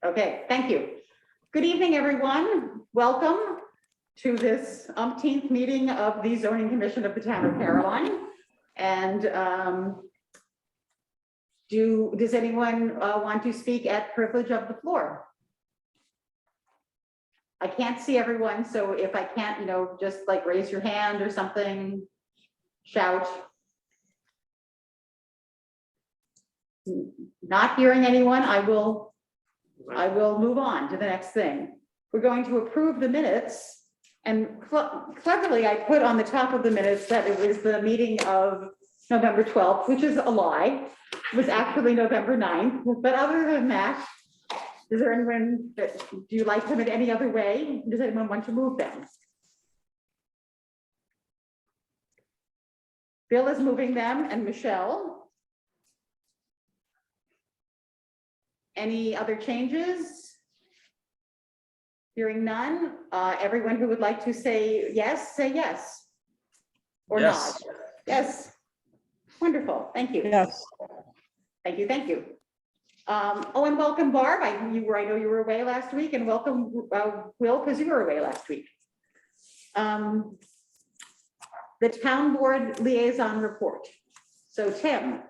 Okay, thank you. Good evening, everyone. Welcome to this umpteenth meeting of the Zoning Commission of the Town of Caroline. And does anyone want to speak at privilege of the floor? I can't see everyone, so if I can't, just like raise your hand or something, shout. Not hearing anyone, I will move on to the next thing. We're going to approve the minutes, and cleverly I put on the top of the minutes that it was the meeting of November 12th, which is a lie. It was actually November 9th, but other than that, is there anyone do you like them in any other way? Does anyone want to move them? Bill is moving them, and Michelle. Any other changes? Hearing none, everyone who would like to say yes, say yes. Or Yes. not. Yes. Wonderful, thank you. Yes. Thank you, thank you. Oh, and welcome Barb. I know you were away last week, and welcome Will, because you were away last week. The town board liaison report. So Tim.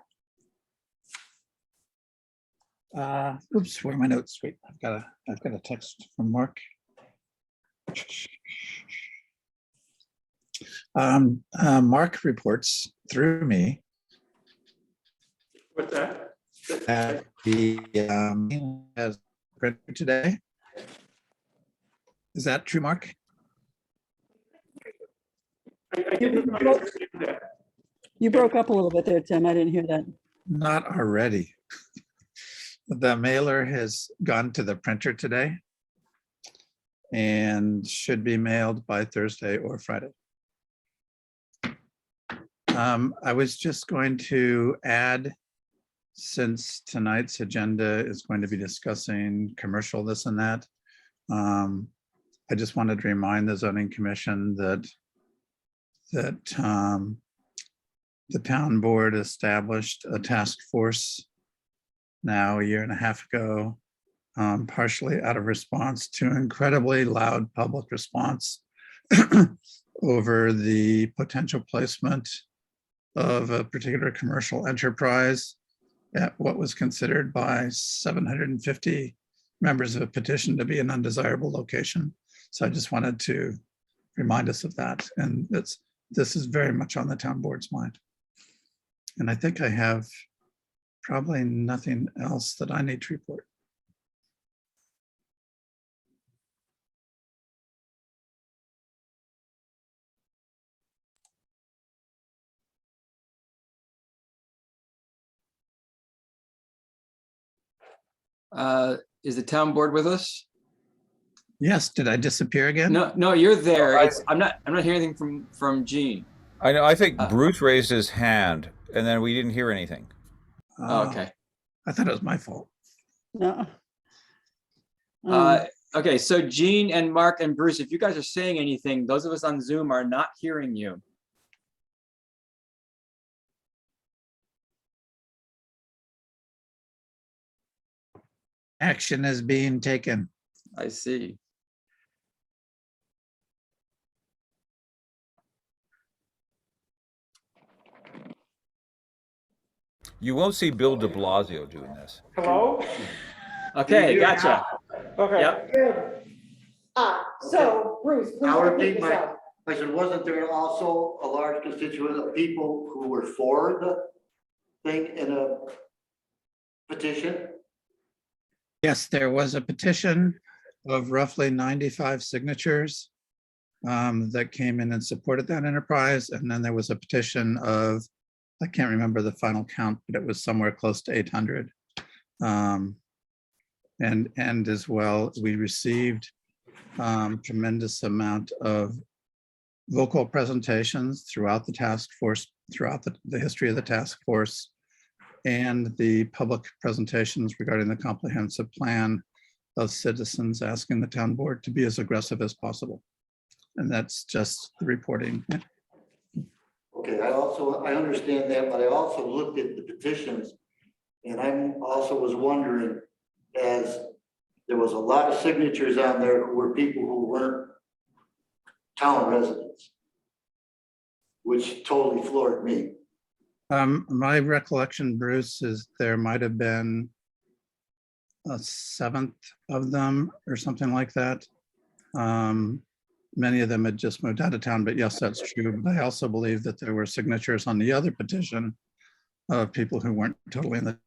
Oops, where are my notes? Wait, I've got a text from Mark. Mark reports through me What's that? that the has printed today. Is that true, Mark? I didn't understand that. You broke up a little bit there, Tim. I didn't hear that. Not already. The mailer has gone to the printer today and should be mailed by Thursday or Friday. I was just going to add, since tonight's agenda is going to be discussing commercial this and that, I just wanted to remind the zoning commission that the town board established a task force now a year and a half ago, partially out of response to incredibly loud public response over the potential placement of a particular commercial enterprise at what was considered by 750 members of a petition to be an undesirable location. So I just wanted to remind us of that. And this is very much on the town board's mind. And I think I have probably nothing else that I need to report. Is the town board with us? Yes, did I disappear again? No, you're there. I'm not hearing anything from Gene. I know. I think Bruce raised his hand, and then we didn't hear anything. Oh, okay. I thought it was my fault. No. Okay, so Gene and Mark and Bruce, if you guys are saying anything, those of us on Zoom are not hearing you. Action is being taken. I see. You won't see Bill de Blasio doing this. Hello? Okay, gotcha. Okay. Yep. Good. So Bruce, please I'll repeat repeat yourself. I said, wasn't there also a large constituent of people who were for the thing in a petition? Yes, there was a petition of roughly 95 signatures that came in and supported that enterprise. And then there was a petition of, I can't remember the final count, but it was somewhere close to 800. And as well, we received tremendous amount of vocal presentations throughout the task force, throughout the history of the task force, and the public presentations regarding the comprehensive plan of citizens asking the town board to be as aggressive as possible. And that's just the reporting. Okay, I understand that, but I also looked at the petitions, and I also was wondering, as there was a lot of signatures on there who were people who weren't town residents, which totally floored me. My recollection, Bruce, is there might have been a seventh of them or something like that. Many of them had just moved out of town, but yes, that's true. But I also believe that there were signatures on the other petition of people who weren't totally in the.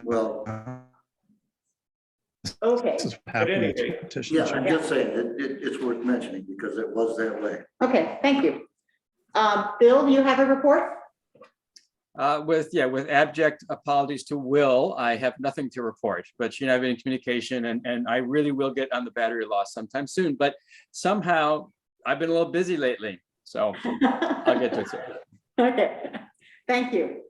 Well, Okay, This is happening to anyway, petition. yeah, I'm just saying, it's worth mentioning because it was that way. okay, thank you. Bill, you have a report? With abject apologies to Will, I have nothing to report, but she and I have been in communication and I really will get on the battery loss sometime soon, but somehow I've been a little busy lately, so I'll get to it soon. Okay, thank you.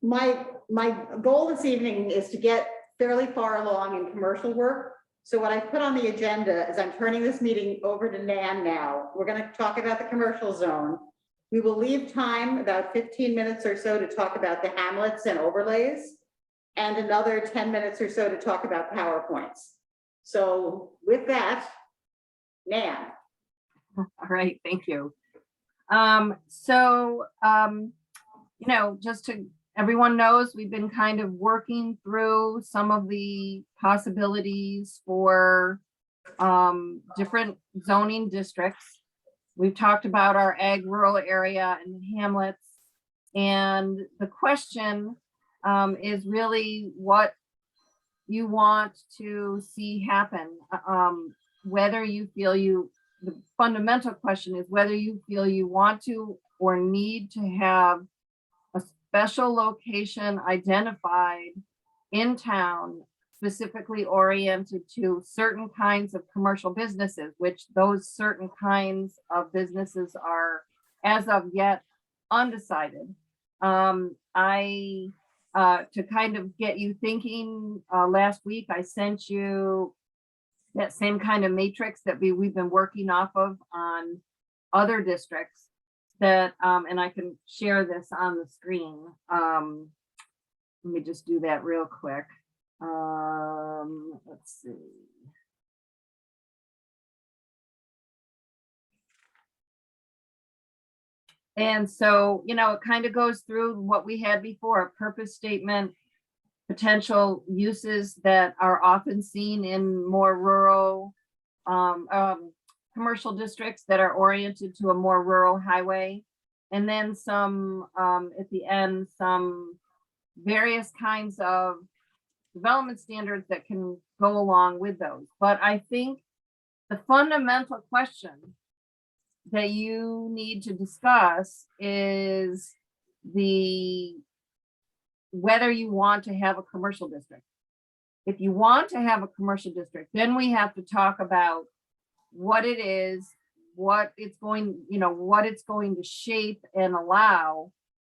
My goal this evening is to get fairly far along in commercial work. So what I put on the agenda is I'm turning this meeting over to Nan now. We're going to talk about the commercial zone. We will leave time, about 15 minutes or so, to talk about the hamlets and overlays, and another 10 minutes or so to talk about PowerPoints. So with that, Nan. All right, thank you. You know, just to, everyone knows, we've been kind of working through some of the possibilities for different zoning districts. We've talked about our ag rural area and hamlets. And the question is really what you want to see happen. Whether you feel the fundamental question is whether you feel you want to or need to have a special location identified in town, specifically oriented to certain kinds of commercial businesses, which those certain kinds of businesses are, as of yet, undecided. To kind of get you thinking, last week I sent you that same kind of matrix that we've been working off of on other districts that, and I can share this on the screen. Let me just do that real quick. Let's see. And so, you know, it kind of goes through what we had before, a purpose statement, potential uses that are often seen in more rural commercial districts that are oriented to a more rural highway. And then some, at the end, some various kinds of development standards that can go along with those. But I think the fundamental question that you need to discuss is whether you want to have a commercial district. If you want to have a commercial district, then we have to talk about what it is, what it's going, you know, what it's going to shape and allow.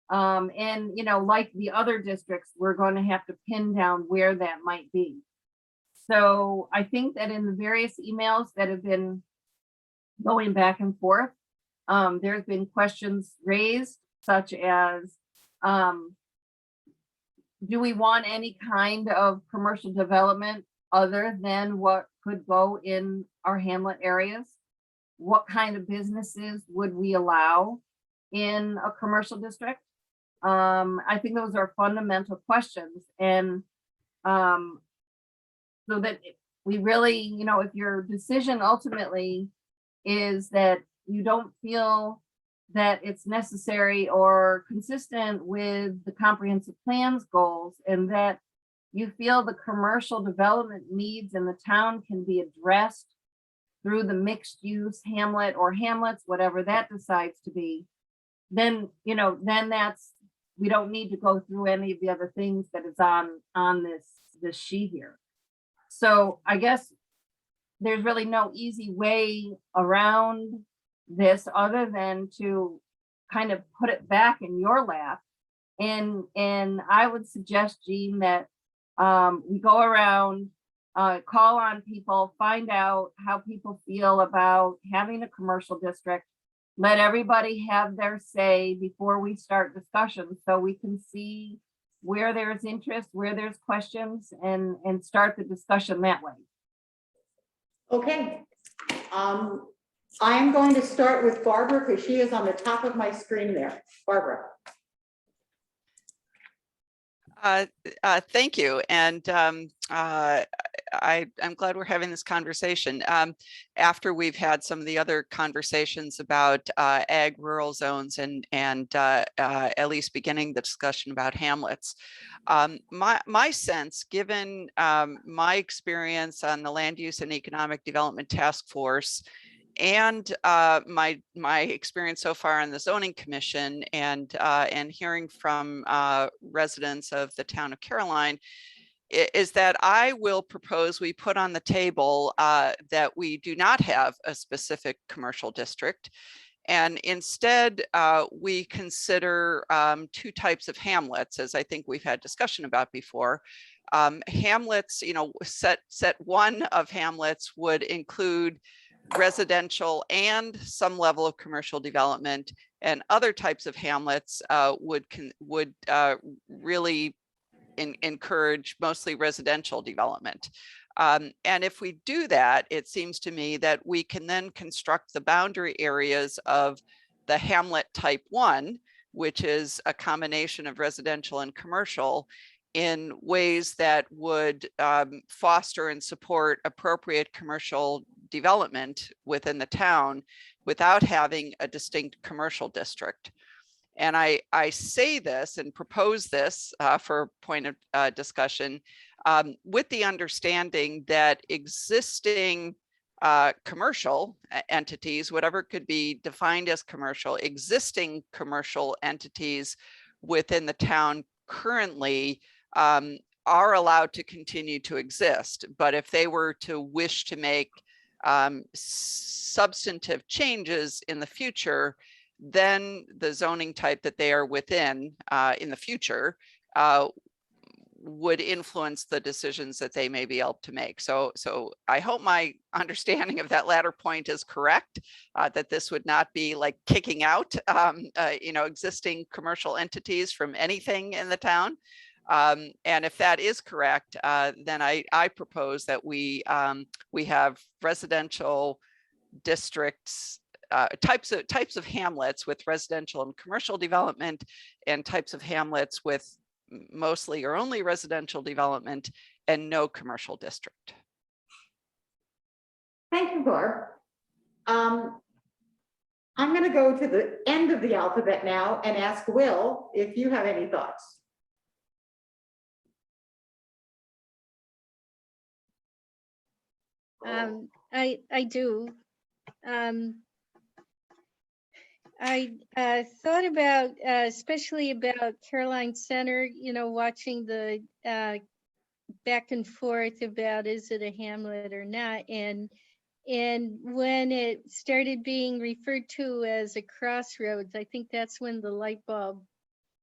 And, you know, like the other districts, we're going to have to pin down where that might be. So I think that in the various emails that have been going back and forth, there's been questions raised, such as, do we want any kind of commercial development other than what could go in our hamlet areas? What kind of businesses would we allow in a commercial district? I think those are fundamental questions. And so that we really, you know, if your decision ultimately is that you don't feel that it's necessary or consistent with the comprehensive plan's goals, and that you feel the commercial development needs in the town can be addressed through the mixed use hamlet or hamlets, whatever that decides to be, then, you know, then that's, we don't need to go through any of the other things that is on this sheet here. So I guess there's really no easy way around this other than to kind of put it back in your lap. And I would suggest, Jean, that we go around, call on people, find out how people feel about having a commercial district, let everybody have their say before we start discussion, so we can see where there's interest, where there's questions, and start the discussion that way. Okay. I am going to start with Barbara because she is on the top of my screen there. Barbara. Thank you. And I'm glad we're having this conversation. After we've had some of the other conversations about ag rural zones and at least beginning the discussion about hamlets. My sense, given my experience on the Land Use and Economic Development Task Force, and my experience so far on the Zoning Commission and hearing from residents of the town of Caroline, is that I will propose we put on the table that we do not have a specific commercial district. And instead, we consider two types of hamlets, as I think we've had discussion about before. Hamlets, set one of hamlets would include residential and some level of commercial development, and other types of hamlets would really encourage mostly residential development. And if we do that, it seems to me that we can then construct the boundary areas of the hamlet type 1, which is a combination of residential and commercial, in ways that would foster and support appropriate commercial development within the town without having a distinct commercial district. And I say this and propose this for a point of discussion with the understanding that existing commercial entities, whatever could be defined as commercial, existing commercial entities within the town currently are allowed to continue to exist. But if they were to wish to make substantive changes in the future, then the zoning type that they are within in the future would influence the decisions that they may be able to make. So I hope my understanding of that latter point is correct, that this would not be like kicking out existing commercial entities from anything in the town. And if that is correct, then I propose that we have residential districts, types of hamlets with residential and commercial development, and types of hamlets with mostly or only residential development and no commercial district. Thank you, Barb. I'm going to go to the end of the alphabet now and ask Will if you have any thoughts. I do. I thought about, especially about Caroline Center, watching the back and forth about is it a hamlet or not. And when it started being referred to as a crossroads, I think that's when the light bulb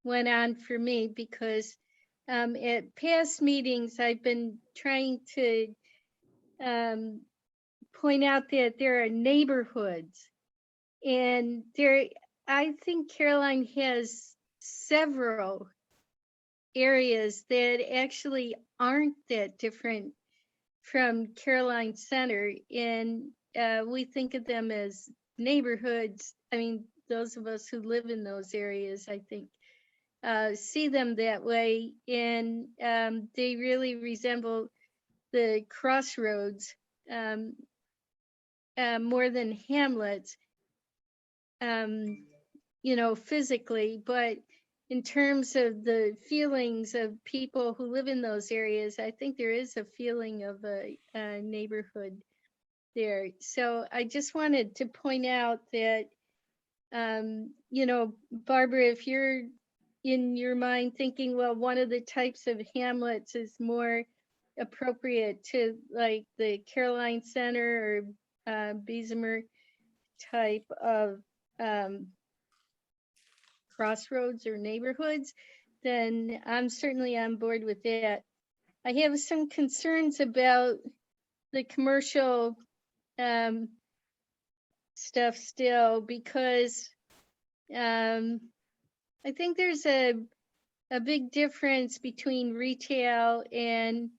went on for me, because at past meetings, I've been trying to point out that there are neighborhoods, and I think Caroline has several areas that actually aren't that different from Caroline Center, and we think of them as neighborhoods. I mean, those of us who live in those areas, I think, see them that way, and they really resemble the crossroads more than hamlets, physically, but in terms of the feelings of people who live in those areas, I think there is a feeling of a neighborhood there. So I just wanted to point out that, Barbara, if you're in your mind thinking, well, one of the types of hamlets is more appropriate to like the Caroline Center or Bessemer type of crossroads or neighborhoods, then I'm certainly on board with that. I have some concerns about the commercial stuff still because I think there's a big difference between retail and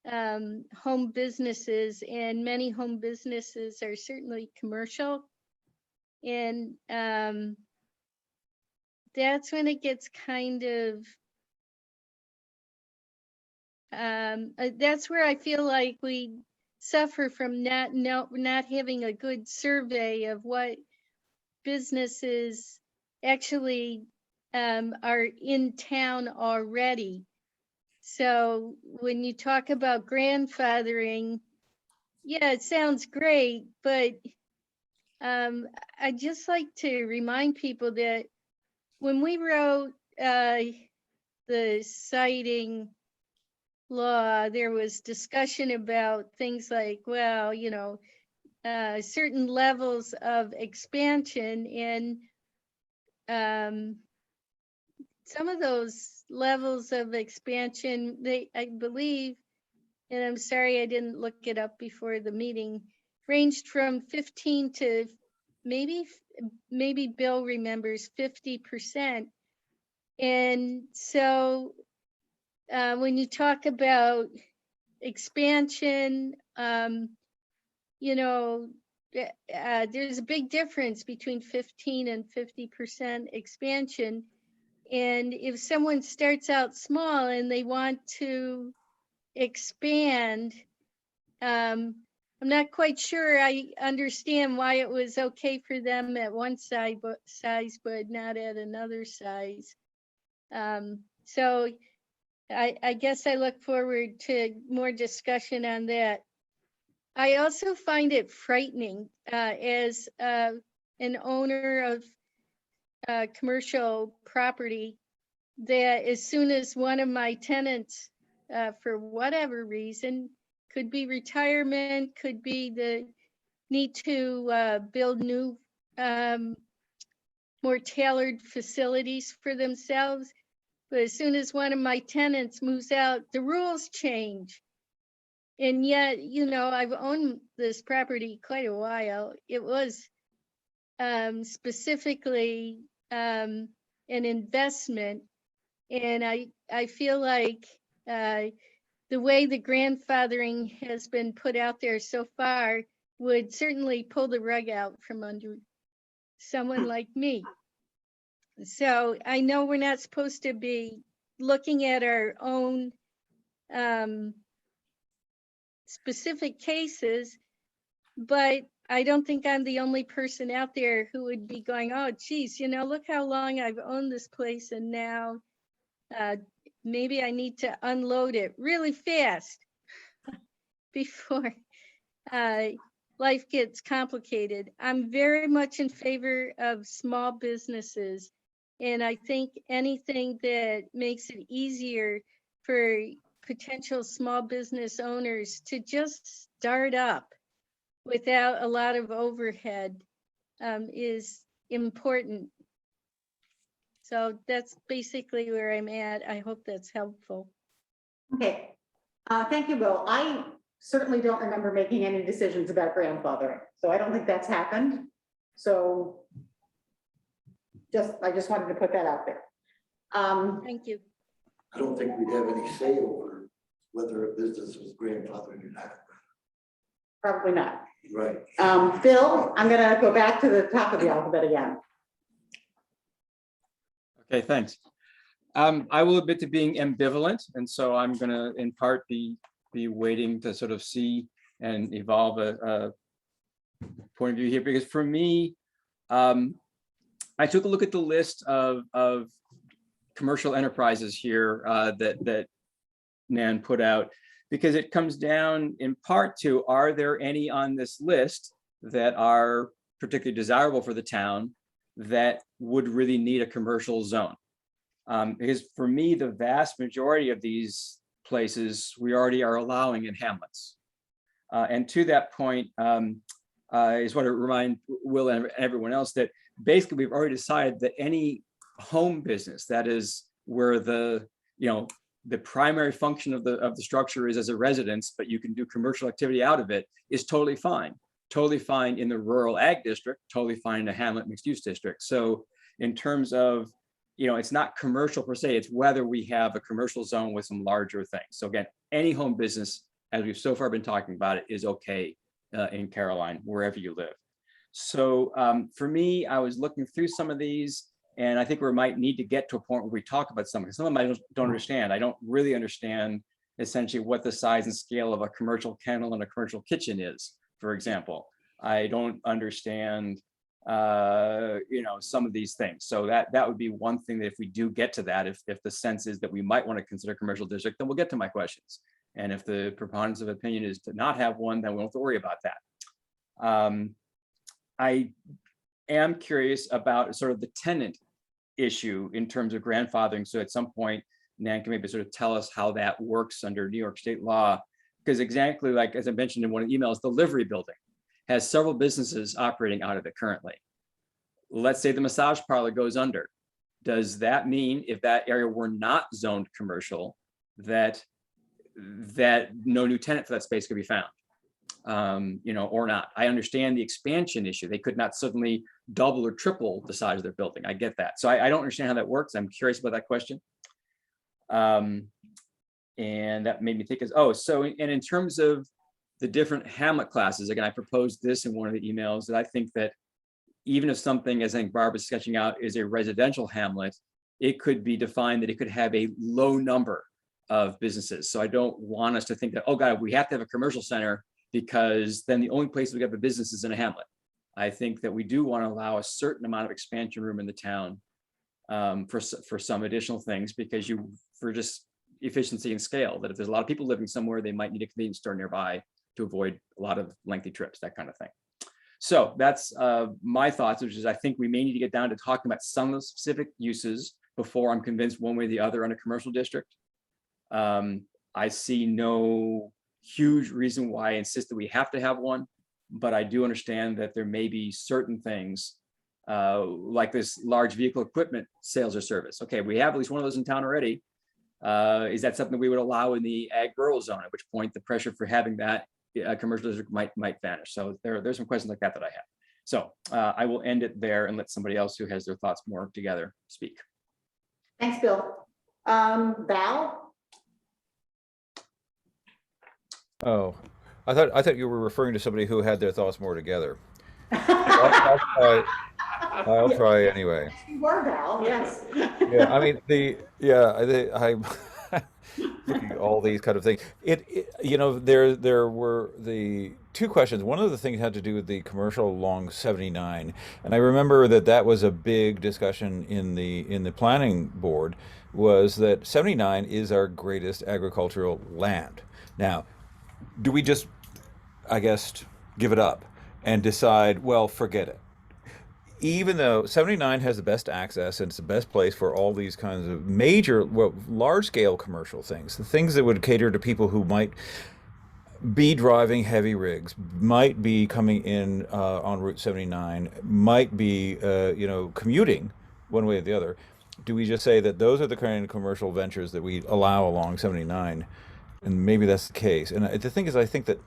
home businesses, and many home businesses are certainly commercial. And that's when it gets kind of, that's where I feel like we suffer from not having a good survey of what businesses actually are in town already. So when you talk about grandfathering, yeah, it sounds great, but I'd just like to remind people that when we wrote the citing law, there was discussion about things like, well, you know, certain levels of expansion, and some of those levels of expansion, I believe, and I'm sorry I didn't look it up before the meeting, ranged from 15 to maybe Bill remembers 50%. And so when you talk about expansion, you know, there's a big difference between 15 and 50% expansion. And if someone starts out small and they want to expand, I'm not quite sure I understand why it was okay for them at one size, but not at another size. So I guess I look forward to more discussion on that. I also find it frightening as an owner of commercial property that as soon as one of my tenants, for whatever reason, could be retirement, could be the need to build new, more tailored facilities for themselves. But as soon as one of my tenants moves out, the rules change. And yet, you know, I've owned this property quite a while. It was specifically an investment. And I feel like the way the grandfathering has been put out there so far would certainly pull the rug out from under someone like me. So I know we're not supposed to be looking at our own specific cases, but I don't think I'm the only person out there who would be going, oh, geez, you know, look how long I've owned this place, and now maybe I need to unload it really fast before life gets complicated. I'm very much in favor of small businesses, and I think anything that makes it easier for potential small business owners to just start up without a lot of overhead is important. So that's basically where I'm at. I hope that's helpful. Okay, thank you, Bill. I certainly don't remember making any decisions about grandfathering, so I don't think that's happened. So I just wanted to put that out there. Thank you. I don't think we'd have any say over whether a business was grandfathered or not. Probably not. Right. Phil, I'm gonna go back to the top of the alphabet again. Okay, thanks. I will admit to being ambivalent, and so I'm gonna in part be waiting to sort of see and evolve a point of view here, because for me, I took a look at the list of commercial enterprises here that Nan put out, because it comes down in part to, are there any on this list that are particularly desirable for the town that would really need a commercial zone? Because for me, the vast majority of these places we already are allowing in hamlets. And to that point, I just want to remind Will and everyone else that basically we've already decided that any home business, that is where the primary function of the structure is as a residence, but you can do commercial activity out of it, is totally fine. totally fine in the rural ag district, totally fine in a hamlet mixed use district. So in terms of, it's not commercial per se, it's whether we have a commercial zone with some larger things. So again, any home business, as we've so far been talking about it, is okay in Caroline, wherever you live. So for me, I was looking through some of these, and I think we might need to get to a point where we talk about some, because some of them I don't understand. I don't really understand essentially what the size and scale of a commercial kennel and a commercial kitchen is, for example. I don't understand, some of these things. So that would be one thing that if we do get to that, if the sense is that we might want to consider commercial district, then we'll get to my questions. And if the preponderance of opinion is to not have one, then we don't have to worry about that. I am curious about sort of the tenant issue in terms of grandfathering. So at some point, Nan can maybe sort of tell us how that works under New York state law. Because exactly like, as I mentioned in one of the emails, the livery building has several businesses operating out of it currently. Let's say the massage parlor goes under. Does that mean if that area were not zoned commercial, that no new tenant for that space could be found? Or not? I understand the expansion issue. They could not suddenly double or triple the size of their building. I get that. So I don't understand how that works. I'm curious about that question. And that made me think and in terms of the different hamlet classes, again, I proposed this in one of the emails that I think that even if something, as I think Barbara's sketching out, is a residential hamlet, it could be defined that it could have a low number of businesses. So I don't want us to think that, oh God, we have to have a commercial center because then the only place we have a business is in a hamlet. I think that we do want to allow a certain amount of expansion room in the town for some additional things, because for just efficiency and scale, that if there's a lot of people living somewhere, they might need a convenience store nearby to avoid a lot of lengthy trips, that kind of thing. So that's my thoughts, which is I think we may need to get down to talking about some of the specific uses before I'm convinced one way or the other on a commercial district. I see no huge reason why I insist that we have to have one, but I do understand that there may be certain things like this large vehicle equipment sales or service. Okay, we have at least one of those in town already. Is that something we would allow in the ag rural zone, at which point the pressure for having that commercial district might vanish? So there's some questions like that I have. So I will end it there and let somebody else who has their thoughts more together speak. Thanks, Bill. Val? Oh, I thought you were referring to somebody who had their thoughts more together. I'll try anyway. You were, Val, yes. Yeah, I mean I'm looking at all these kind of things. There were the two questions. One of the things had to do with the commercial along 79, and I remember that was a big discussion in the planning board. Was that 79 is our greatest agricultural land. Now, do we just, I guess, give it up and decide, well, forget it? Even though 79 has the best access and it's the best place for all these kinds of large-scale commercial things, the things that would cater to people who might be driving heavy rigs, might be coming in on Route 79, might be, commuting one way or the other. Do we just say that those are the kind of commercial ventures that we allow along 79? And maybe that's the case. And the thing is, I think that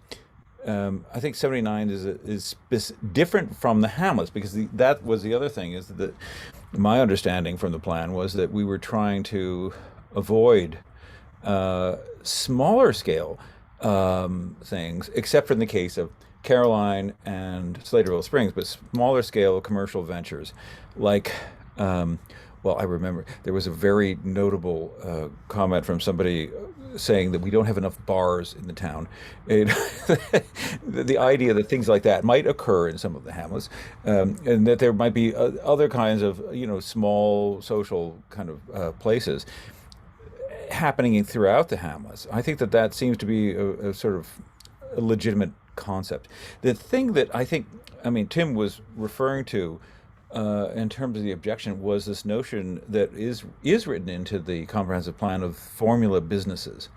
I think 79 is different from the hamlets, because that was the other thing, is that my understanding from the plan was that we were trying to avoid smaller scale things, except for in the case of Caroline and Slaterville Springs, but smaller scale commercial ventures like I remember there was a very notable comment from somebody saying that we don't have enough bars in the town. The idea that things like that might occur in some of the hamlets, and that there might be other kinds of small social kind of places happening throughout the hamlets. I think that seems to be a sort of a legitimate concept. The thing that Tim was referring to in terms of the objection was this notion that is written into the comprehensive plan of formula businesses.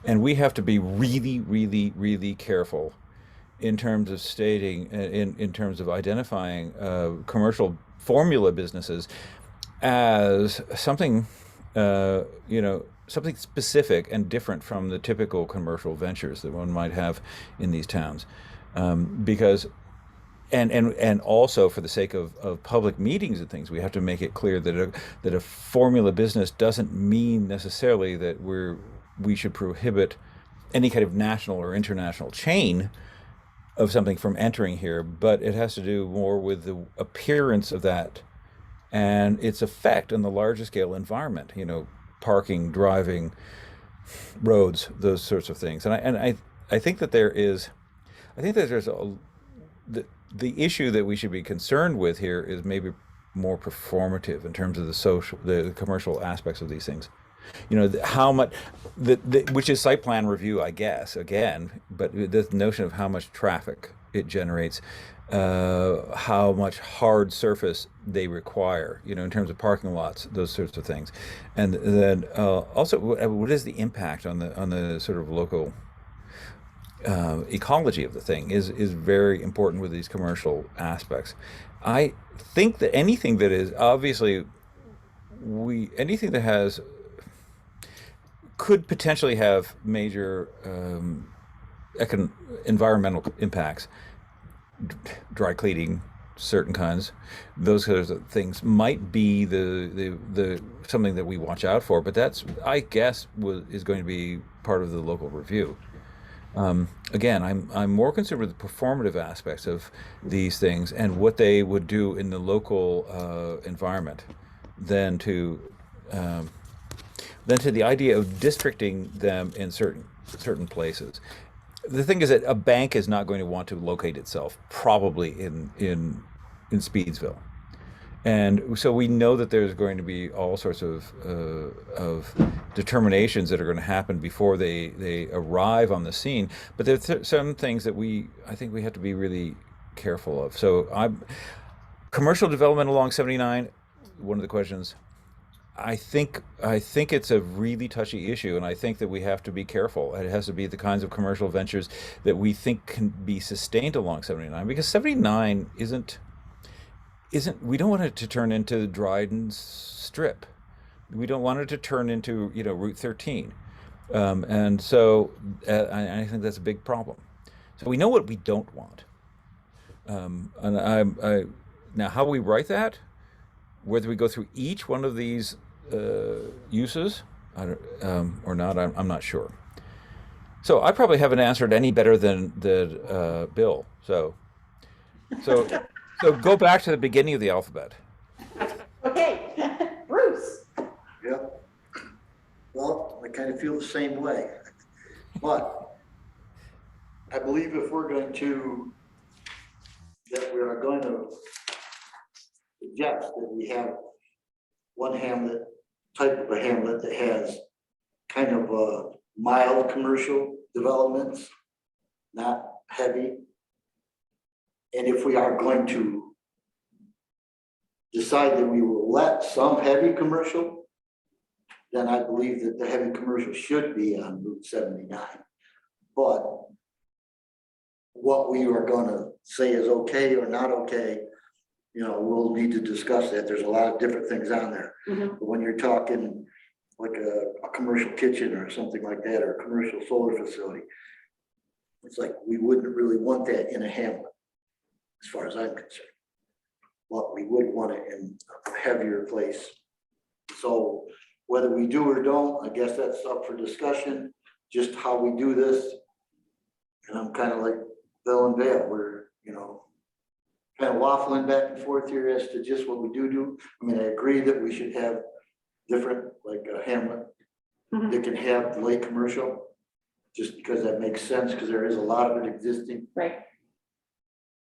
And we have to be really, really, really careful in terms of stating, in terms of identifying commercial formula businesses as something, something specific and different from the typical commercial ventures that one might have in these towns. Because and also for the sake of public meetings and things, we have to make it clear that a formula business doesn't mean necessarily that we should prohibit any kind of national or international chain of something from entering here, but it has to do more with the appearance of that and its effect on the larger scale environment, parking, driving, roads, those sorts of things. And I think that there's the issue that we should be concerned with here is maybe more performative in terms of the commercial aspects of these things. How much, which is site plan review, I guess, again, but the notion of how much traffic it generates, how much hard surface they require, in terms of parking lots, those sorts of things. And then also, what is the impact on the sort of local ecology of the thing is very important with these commercial aspects. I think that anything that is obviously anything that has could potentially have major environmental impacts, dry cleaning, certain kinds, those kinds of things might be the something that we watch out for. But that's, I guess, is going to be part of the local review. Again, I'm more concerned with the performative aspects of these things and what they would do in the local environment than to the idea of districting them in certain places. The thing is that a bank is not going to want to locate itself probably in Speedsville. And so we know that there's going to be all sorts of determinations that are going to happen before they arrive on the scene. But there's some things that I think we have to be really careful of. So commercial development along 79, one of the questions, I think it's a really touchy issue, and I think that we have to be careful. It has to be the kinds of commercial ventures that we think can be sustained along 79, because 79 isn't we don't want it to turn into Dryden Strip. We don't want it to turn into Route 13, and so I think that's a big problem. So we know what we don't want, and now how we write that, whether we go through each one of these uses or not, I'm not sure. So I probably haven't answered any better than Bill. So go back to the beginning of the alphabet. Okay, Bruce. Yep. Well, I kind of feel the same way, but I believe if we are going to suggest that we have one hamlet, type of a hamlet that has kind of a mild commercial developments, not heavy. And if we are going to decide that we will let some heavy commercial, then I believe that the heavy commercial should be on Route 79. But what we are gonna say is okay or not okay, we'll need to discuss that. There's a lot of different things on there. Mhm. But when you're talking like a commercial kitchen or something like that, or a commercial solar facility, it's like we wouldn't really want that in a hamlet, as far as I'm concerned. But we would want it in a heavier place. So whether we do or don't, I guess that's up for discussion, just how we do this. And I'm kind of like Bill and Vale, we're, kind of waffling back and forth here as to just what we do. I mean, I agree that we should have different, like a hamlet Mhm. that can have light commercial, just because that makes sense, because there is a lot of it existing. Right.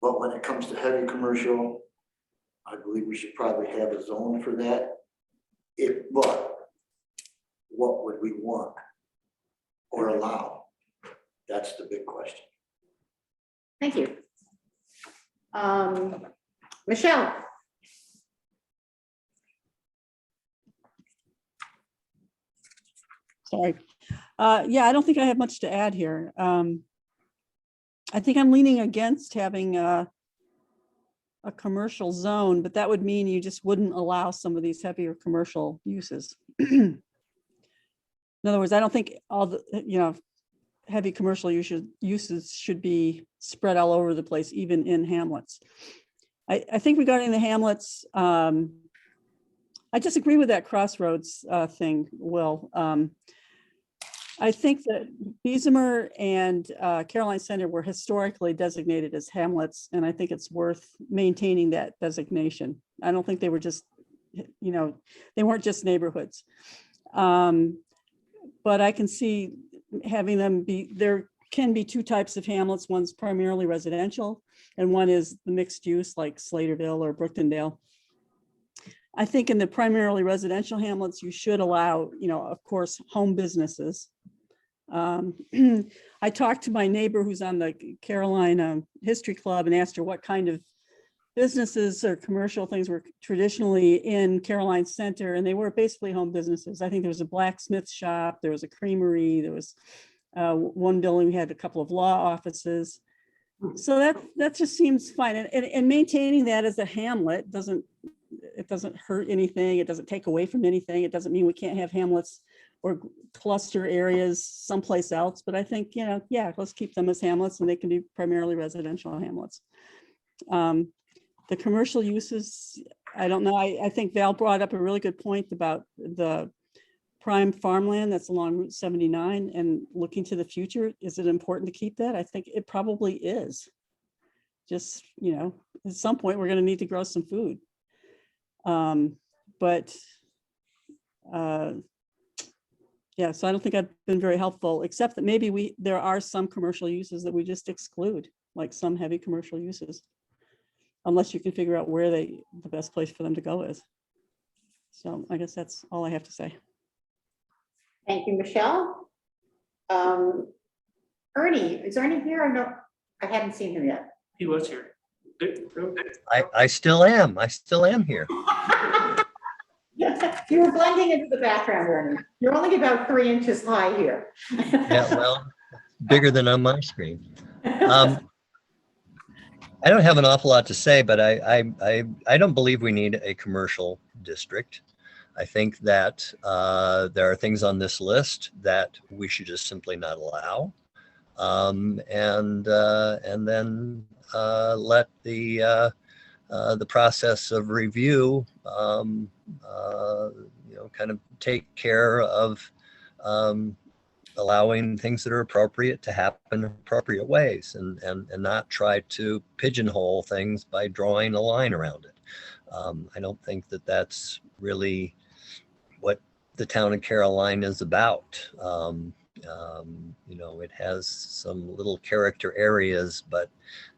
But when it comes to heavy commercial, I believe we should probably have a zone for that. But what would we want or allow? That's the big question. Thank you. Michelle. Sorry. Yeah, I don't think I have much to add here. I think I'm leaning against having a commercial zone, but that would mean you just wouldn't allow some of these heavier commercial uses. In other words, I don't think all the, heavy commercial uses should be spread all over the place, even in hamlets. I think regarding the hamlets, I disagree with that crossroads thing, Will. I think that Bessemer and Caroline Center were historically designated as hamlets, and I think it's worth maintaining that designation. I don't think they were just, you know, they weren't just neighborhoods. But I can see having them be, there can be two types of hamlets. One's primarily residential, and one is the mixed use like Slaterville or Brooktondale. I think in the primarily residential hamlets, you should allow, you know, of course, home businesses. I talked to my neighbor who's on the Carolina History Club and asked her what kind of businesses or commercial things were traditionally in Caroline Center, and they were basically home businesses. I think there was a blacksmith shop, there was a creamery, there was one building, we had a couple of law offices. So that just seems fine. And maintaining that as a hamlet doesn't hurt anything. It doesn't take away from anything. It doesn't mean we can't have hamlets or cluster areas someplace else. But I think, you know, yeah, let's keep them as hamlets, and they can be primarily residential hamlets. The commercial uses, I don't know. I think Val brought up a really good point about the prime farmland that's along Route 79 and looking to the future. Is it important to keep that? I think it probably is. Just, you know, at some point we're going to need to grow some food. Yeah, so I don't think I've been very helpful, except that maybe there are some commercial uses that we just exclude, like some heavy commercial uses, unless you can figure out where the best place for them to go is. So I guess that's all I have to say. Thank you, Michelle. Ernie, is Ernie here or no? I haven't seen him yet. He was here. I still am. I still am here. You were blending into the background, Ernie. You're only about 3 inches high here. Yeah, well, bigger than on my screen. I don't have an awful lot to say, but I don't believe we need a commercial district. I think that there are things on this list that we should just simply not allow, and then let the process of review, you know, kind of take care of allowing things that are appropriate to happen in appropriate ways, and not try to pigeonhole things by drawing a line around it. I don't think that that's really what the town of Caroline is about. You know, it has some little character areas, but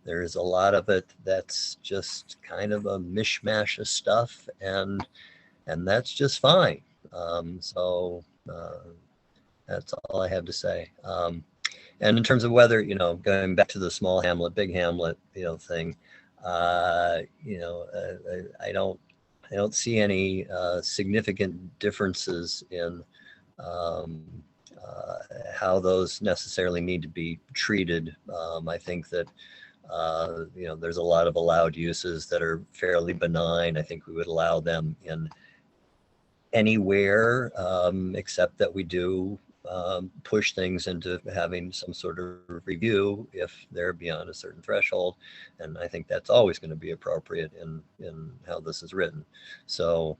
there's a lot of it that's just kind of a mishmash of stuff, and that's just fine. So that's all I have to say. And in terms of whether, you know, going back to the small hamlet, big hamlet, you know, thing, you know, I don't see any significant differences in how those necessarily need to be treated. I think that, you know, there's a lot of allowed uses that are fairly benign. I think we would allow them in anywhere, except that we do push things into having some sort of review if they're beyond a certain threshold. And I think that's always going to be appropriate in how this is written. So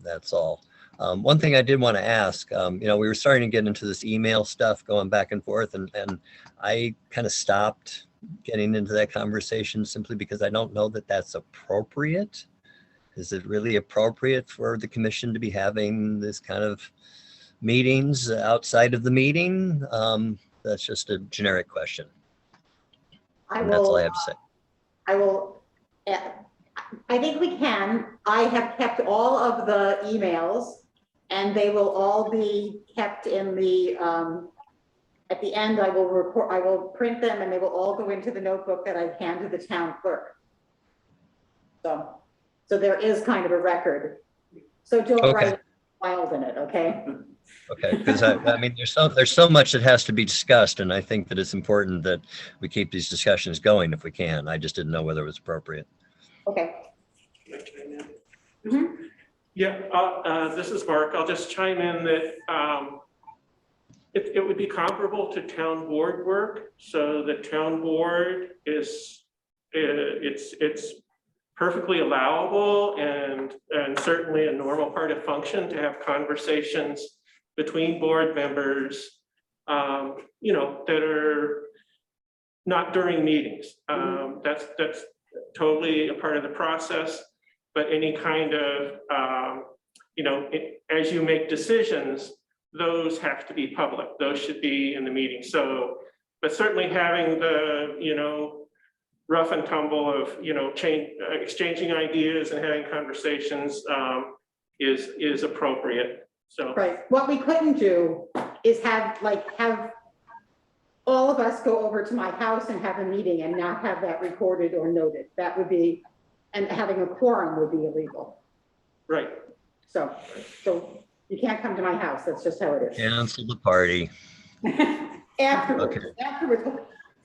that's all. One thing I did want to ask, you know, we were starting to get into this email stuff going back and forth, and I kind of stopped getting into that conversation simply because I don't know that that's appropriate. Is it really appropriate for the commission to be having this kind of meetings outside of the meeting? That's just a generic question. And that's all I have to say. I will, I think we can. I have kept all of the emails, and they will all be kept in the, at the end, I will print them, and they will all go into the notebook that I hand to the town clerk. So there is kind of a record. So don't write wild in it, okay? Okay, because I mean, there's so much that has to be discussed, and I think that it's important that we keep these discussions going if we can. I just didn't know whether it was appropriate. Okay. Yeah, this is Mark. I'll just chime in that It would be comparable to town board work. So the town board is, it's perfectly allowable and certainly a normal part of function to have conversations between board members, you know, that are not during meetings. That's totally a part of the process, but any kind of, you know, as you make decisions, those have to be public. Those should be in the meeting. So, but certainly having the, you know, rough and tumble of, you know, exchanging ideas and having conversations is appropriate. So. Right. What we couldn't do is have all of us go over to my house and have a meeting and not have that recorded or noted. That would be, and having a quorum would be illegal. Right. So you can't come to my house. That's just how it is. Cancel the party. Afterwards, Okay.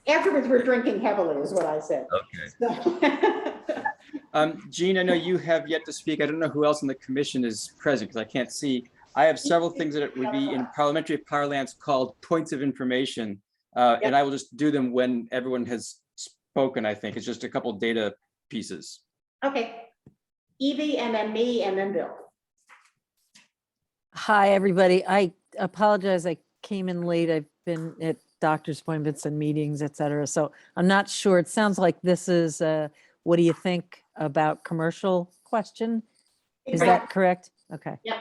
afterwards, we're drinking heavily is what I said. Okay. So- Jean, I know you have yet to speak. I don't know who else in the commission is present because I can't see. I have several things that would be in parliamentary parlance called points of information. And I will just do them when everyone has spoken, I think. It's just a couple data pieces. Okay. Evie and then me and then Bill. Hi, everybody. I apologize. I came in late. I've been at doctor's appointments and meetings, et cetera. So I'm not sure. It sounds like this is what do you think about commercial question? Is that correct? Okay. Yeah.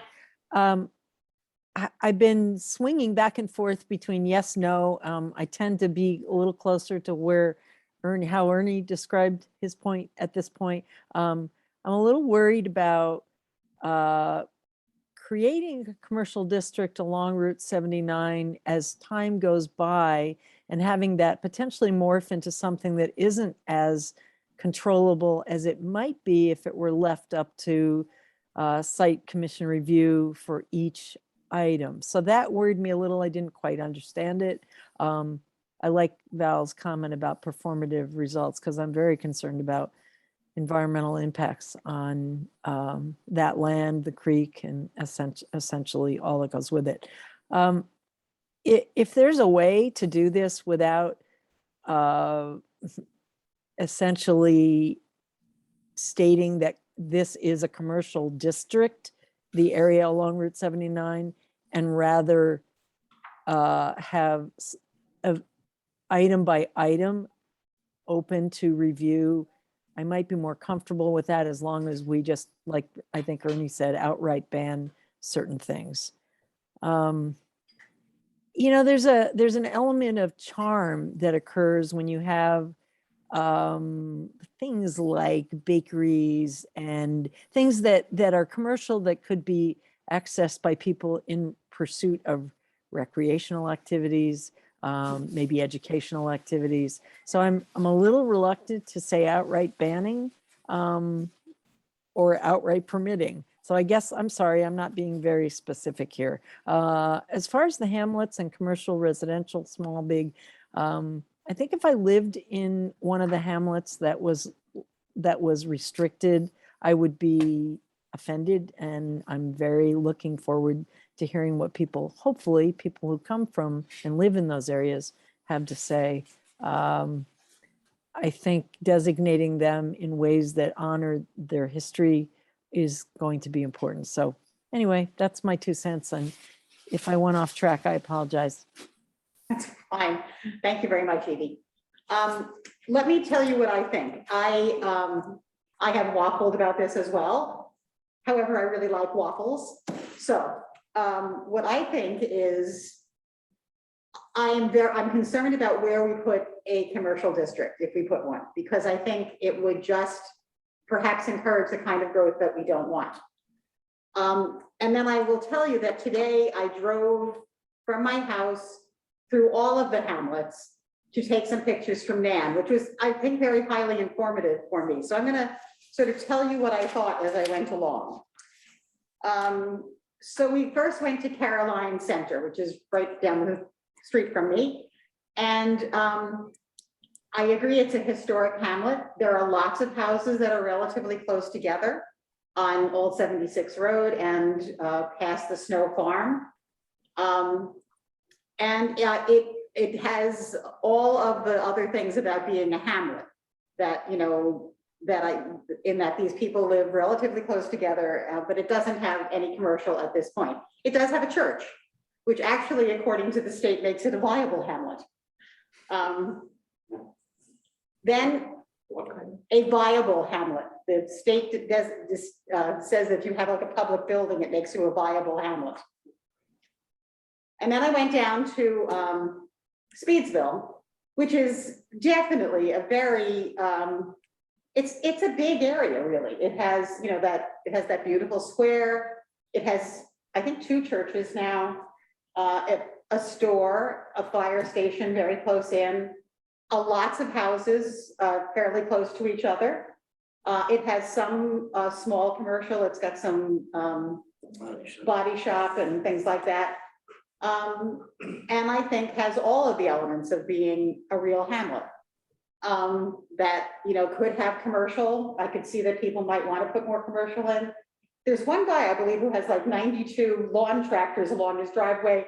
I've been swinging back and forth between yes, no. I tend to be a little closer to where how Ernie described his point at this point. I'm a little worried about creating a commercial district along Route 79 as time goes by and having that potentially morph into something that isn't as controllable as it might be if it were left up to site commission review for each item. So that worried me a little. I didn't quite understand it. I like Val's comment about performative results because I'm very concerned about environmental impacts on that land, the creek, and essentially all that goes with it. If there's a way to do this without essentially stating that this is a commercial district, the area along Route 79, and rather have a item by item open to review, I might be more comfortable with that as long as we just, like I think Ernie said, outright ban certain things. You know, there's an element of charm that occurs when you have things like bakeries and things that are commercial that could be accessed by people in pursuit of recreational activities, maybe educational activities. So I'm a little reluctant to say outright banning or outright permitting. So I guess, I'm sorry, I'm not being very specific here. As far as the hamlets and commercial, residential, small, big, I think if I lived in one of the hamlets that was restricted, I would be offended. And I'm very looking forward to hearing what people, hopefully people who come from and live in those areas, have to say. I think designating them in ways that honor their history is going to be important. So anyway, that's my 2 cents. And if I went off track, I apologize. That's fine. Thank you very much, Evie. Let me tell you what I think. I have waffled about this as well. However, I really like waffles. So what I think is I'm concerned about where we put a commercial district, if we put one, because I think it would just perhaps encourage the kind of growth that we don't want. And then I will tell you that today I drove from my house through all of the hamlets to take some pictures from Nan, which was, I think, very highly informative for me. So I'm going to sort of tell you what I thought as I went along. So we first went to Caroline Center, which is right down the street from me. And I agree it's a historic hamlet. There are lots of houses that are relatively close together on Old 76 Road and past the Snow Farm. And it has all of the other things about being a hamlet that, you know, in that these people live relatively close together, but it doesn't have any commercial at this point. It does have a church, which actually, according to the state, makes it a viable hamlet. Then a viable hamlet. The state says if you have like a public building, it makes you a viable hamlet. And then I went down to Speedsville, which is definitely a very, it's a big area, really. It has, you know, it has that beautiful square. It has, I think, 2 churches now, a store, a fire station very close in, lots of houses fairly close to each other. It has some small commercial. It's got some body shop and things like that. And I think has all of the elements of being a real hamlet. That, you know, could have commercial. I could see that people might want to put more commercial in. There's one guy, I believe, who has like 92 lawn tractors along his driveway.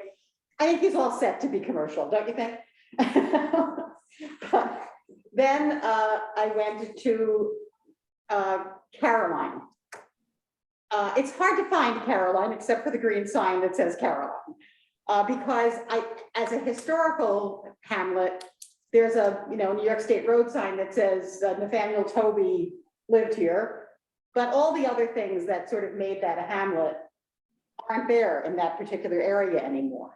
I think he's all set to be commercial, don't you think? But then I went to Caroline. It's hard to find Caroline except for the green sign that says Caroline. Because as a historical hamlet, there's a, you know, New York State road sign that says Nathaniel Toby lived here. But all the other things that sort of made that a hamlet aren't there in that particular area anymore.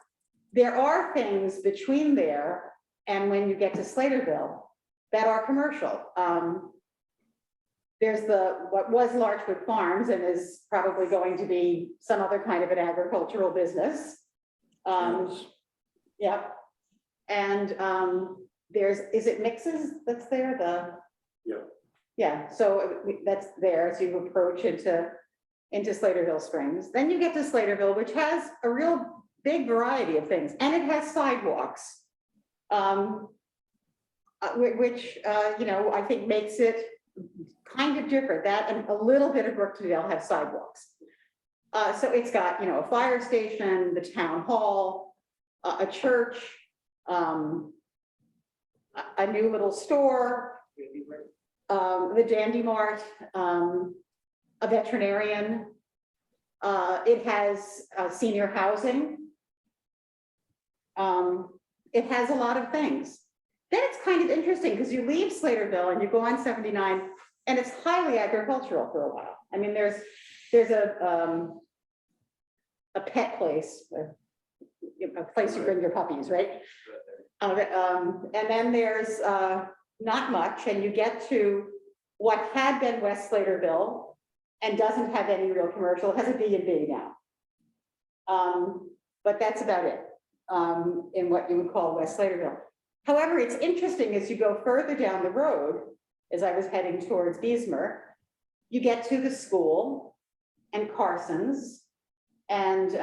There are things between there and when you get to Slaterville that are commercial. There's what was Larchwood Farms and is probably going to be some other kind of an agricultural business. Yeah. And is it Mixes that's there? Yeah, so that's there as you approach into Slaterville Springs. Then you get to Slaterville, which has a real big variety of things, and it has sidewalks, which you know, I think makes it kind of different. That and a little bit of Brooktondale have sidewalks. So it's got, you know, a fire station, the town hall, a church, a new little store, the Dandy Mart, a veterinarian. It has senior housing. It has a lot of things. Then it's kind of interesting because you leave Slaterville and you go on 79 and it's highly agricultural for a while. I mean, there's a pet place, a place you bring your puppies, right? And then there's not much, and you get to what had been West Slaterville and doesn't have any real commercial. It has a B&B now. But that's about it in what you would call West Slaterville. However, it's interesting as you go further down the road, as I was heading towards Beesmer, you get to the school and Carson's and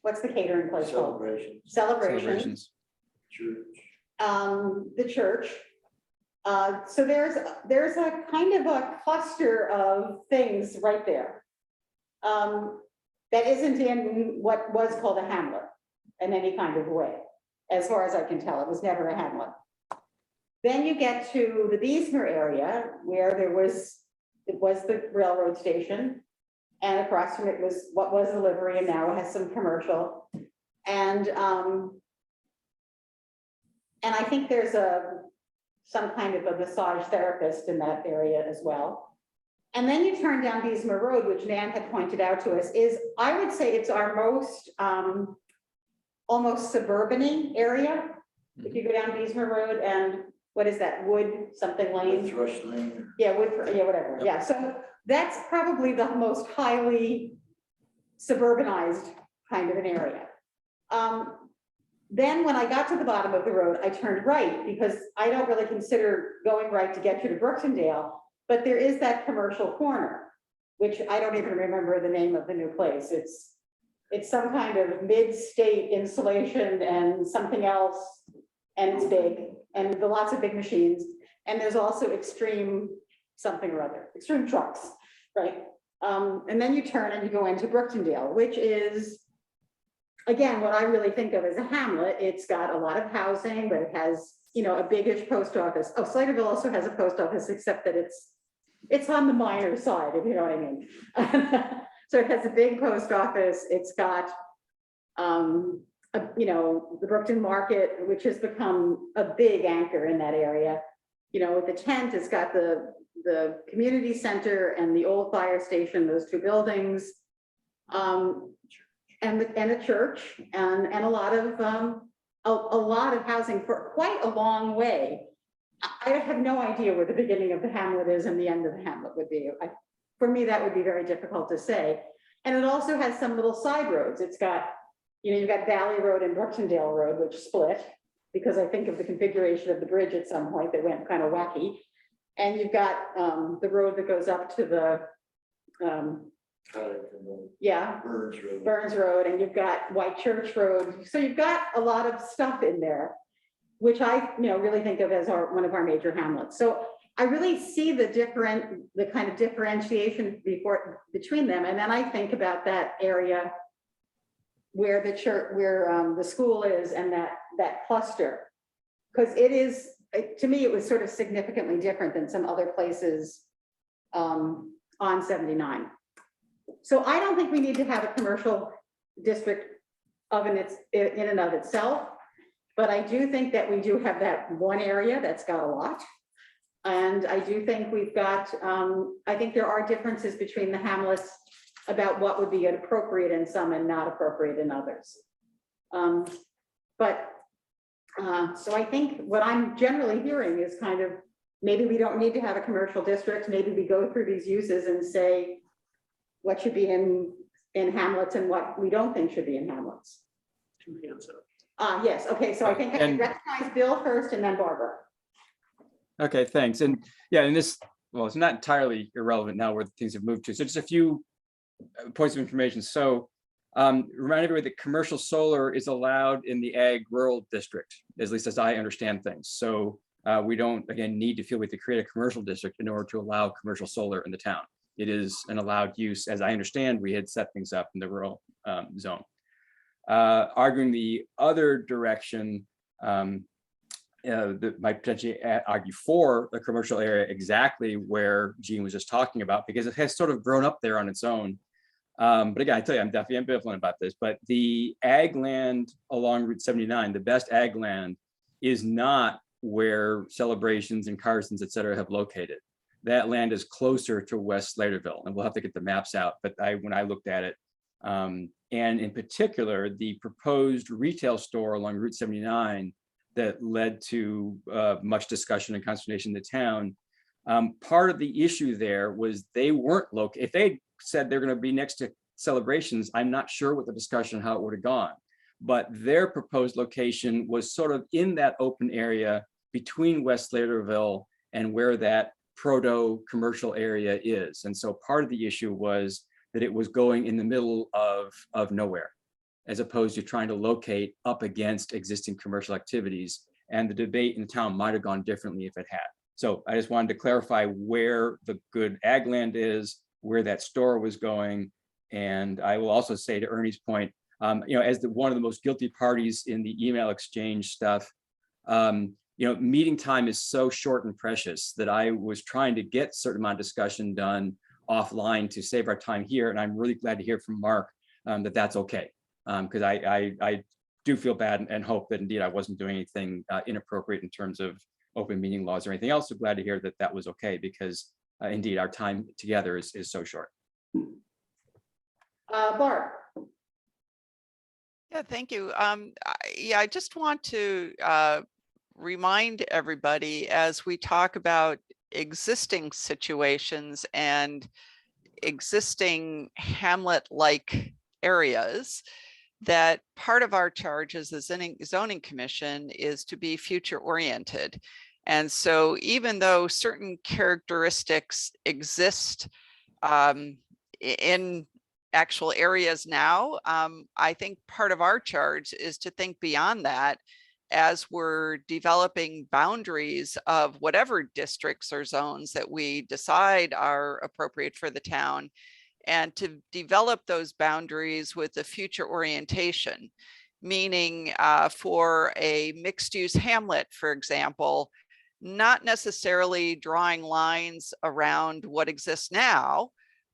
what's the catering place called? Celebrations. The church. So there's a kind of a cluster of things right there that isn't in what was called a hamlet in any kind of way. As far as I can tell, it was never a hamlet. Then you get to the Beesmer area where it was the railroad station, and across from it was what was the livery, and now it has some commercial. And I think there's some kind of a massage therapist in that area as well. And then you turn down Beesmer Road, which Nan had pointed out to us, is, I would say it's our most almost suburban-y area. If you go down Beesmer Road and what is that, Wood something Lane? Thrush Lane. Yeah, yeah, whatever. Yeah, so that's probably the most highly suburbanized kind of an area. Then when I got to the bottom of the road, I turned right because I don't really consider going right to get you to Brooktondale, but there is that commercial corner, which I don't even remember the name of the new place. It's some kind of mid-state insulation and something else, and it's big, and lots of big machines. And there's also Extreme something or other, Extreme Trucks, right? And then you turn and you go into Brooktondale, which is again, what I really think of as a hamlet, it's got a lot of housing, but it has, you know, a biggish post office. Oh, Sladeville also has a post office, except that it's on the minor side, if you know what I mean. So it has a big post office. It's got, you know, the Brookton Market, which has become a big anchor in that area. You know, with the tent, it's got the community center and the old fire station, those two buildings. And a church and a lot of housing for quite a long way. I have no idea where the beginning of the hamlet is and the end of the hamlet would be. For me, that would be very difficult to say. And it also has some little side roads. It's got, you know, you've got Valley Road and Brooktondale Road, which split because I think of the configuration of the bridge at some point that went kind of wacky. And you've got the road that goes up to the, yeah, Burns Road, and you've got White Church Road. So you've got a lot of stuff in there, which I, you know, really think of as one of our major hamlets. So I really see the kind of differentiation between them. And then I think about that area where the church, where the school is, and that cluster, because it is, to me, it was sort of significantly different than some other places on 79. So I don't think we need to have a commercial district in and of itself, but I do think that we do have that one area that's got a lot. And I do think we've got, I think there are differences between the hamlets about what would be appropriate in some and not appropriate in others. So I think what I'm generally hearing is kind of, maybe we don't need to have a commercial district. Maybe we go through these uses and say what should be in hamlets and what we don't think should be in hamlets. Two hands up. Yes, okay, so I think I And- recognize Bill first and then Barbara. Okay, thanks. And yeah, and this, well, it's not entirely irrelevant now where things have moved to. So just a few points of information. So remind everybody that commercial solar is allowed in the ag rural district, at least as I understand things. So we don't, again, need to feel we have to create a commercial district in order to allow commercial solar in the town. It is an allowed use. As I understand, we had set things up in the rural zone. Arguing the other direction, that might potentially argue for the commercial area exactly where Gene was just talking about, because it has sort of grown up there on its own. But again, I tell you, I'm definitely ambivalent about this, but the ag land along Route 79, the best ag land is not where Celebrations and Carson's, et cetera, have located. That land is closer to West Sladeville, and we'll have to get the maps out. But when I looked at it, and in particular, the proposed retail store along Route 79 that led to much discussion and consternation in the town. Part of the issue there was they weren't located. If they said they're going to be next to Celebrations, I'm not sure what the discussion, how it would have gone. But their proposed location was sort of in that open area between West Sladeville and where that proto commercial area is. And so part of the issue was that it was going in the middle of nowhere, as opposed to trying to locate up against existing commercial activities. And the debate in the town might have gone differently if it had. So I just wanted to clarify where the good ag land is, where that store was going. And I will also say, to Ernie's point, you know, as one of the most guilty parties in the email exchange stuff, you know, meeting time is so short and precious that I was trying to get a certain amount of discussion done offline to save our time here. And I'm really glad to hear from Mark that that's okay. Because I do feel bad and hope that indeed I wasn't doing anything inappropriate in terms of open meeting laws or anything else. So glad to hear that that was okay, because indeed our time together is so short. Barb. Yeah, thank you. I just want to remind everybody, as we talk about existing situations and existing hamlet-like areas, that part of our charge as the zoning commission is to be future oriented. And so even though certain characteristics exist in actual areas now, I think part of our charge is to think beyond that as we're developing boundaries of whatever districts or zones that we decide are appropriate for the town, and to develop those boundaries with a future orientation. Meaning for a mixed use hamlet, for example, not necessarily drawing lines around what exists now,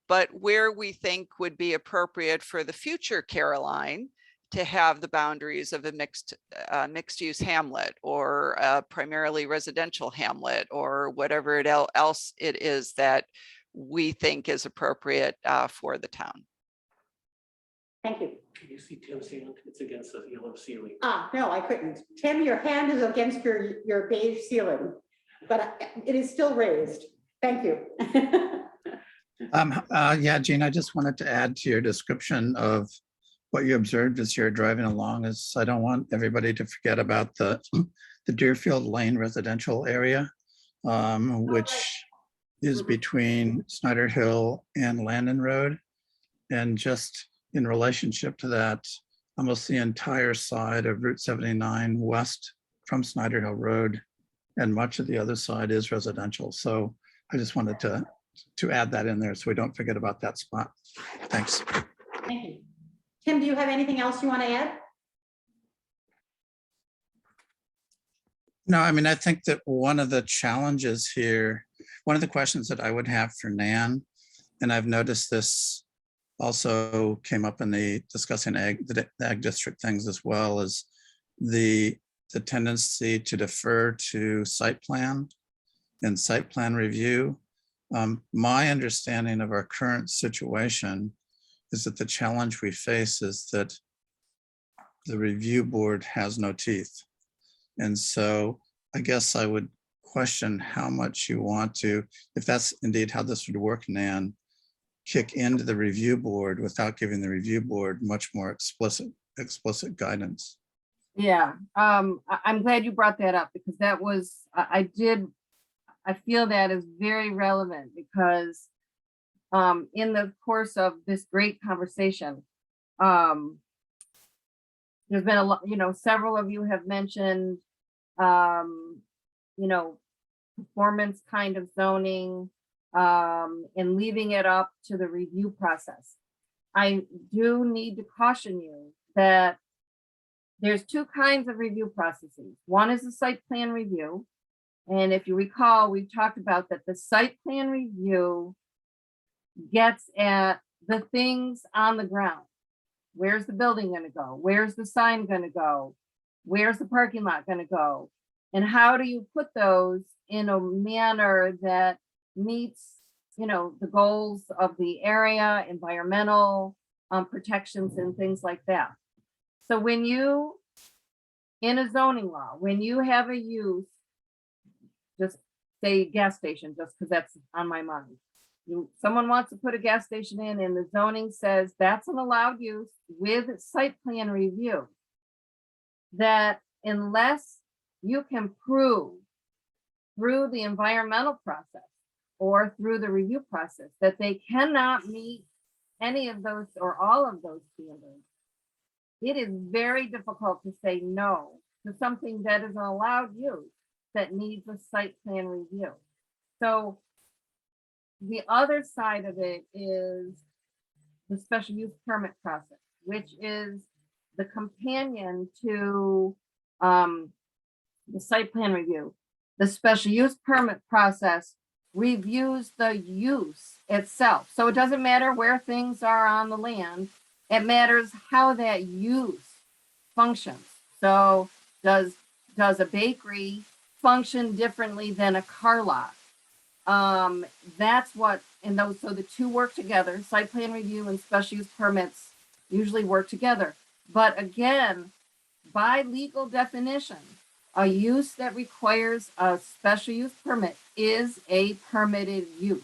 but where we think would be appropriate for the future Caroline to have the boundaries of a mixed use hamlet, or a primarily residential hamlet, or whatever else it is that we think is appropriate for the town. Thank you. Can you see Tim's hand? It's against the yellow ceiling. No, I couldn't. Tim, your hand is against your beige ceiling, but it is still raised. Thank you. Yeah, Gene, I just wanted to add to your description of what you observed as you're driving along is I don't want everybody to forget about the Deerfield Lane residential area, which is between Snyder Hill and Landon Road. And just in relationship to that, almost the entire side of Route 79 west from Snyder Hill Road and much of the other side is residential. So I just wanted to add that in there so we don't forget about that spot. Thanks. Thank you. Tim, do you have anything else you want to add? No, I mean, I think that one of the challenges here, one of the questions that I would have for Nan, and I've noticed this also came up in the discussing the ag district things as well, is the tendency to defer to site plan and site plan review. My understanding of our current situation is that the challenge we face is that the review board has no teeth. And so I guess I would question how much you want to, if that's indeed how this would work, Nan, kick into the review board without giving the review board much more explicit guidance. Yeah, I'm glad you brought that up, because that was, I feel that is very relevant, because in the course of this great conversation, there's been a lot, several of you have mentioned, performance kind of zoning, and leaving it up to the review process. I do need to caution you that there's two kinds of review processes. One is the site plan review. And if you recall, we've talked about that the site plan review gets at the things on the ground. Where's the building going to go? Where's the sign going to go? Where's the parking lot going to go? And how do you put those in a manner that meets, the goals of the area, environmental protections and things like that. So when you, in a zoning law, when you have a use, just say gas station, just because that's on my mind. Someone wants to put a gas station in and the zoning says that's an allowed use with site plan review. That unless you can prove through the environmental process or through the review process that they cannot meet any of those or all of those standards, it is very difficult to say no to something that is an allowed use that needs a site plan review. So the other side of it is the special use permit process, which is the companion to the site plan review. The special use permit process reviews the use itself. So it doesn't matter where things are on the land, it matters how that use functions. So does a bakery function differently than a car lot? That's what, and those, so the two work together. Site plan review and special use permits usually work together. But again, by legal definition, a use that requires a special use permit is a permitted use.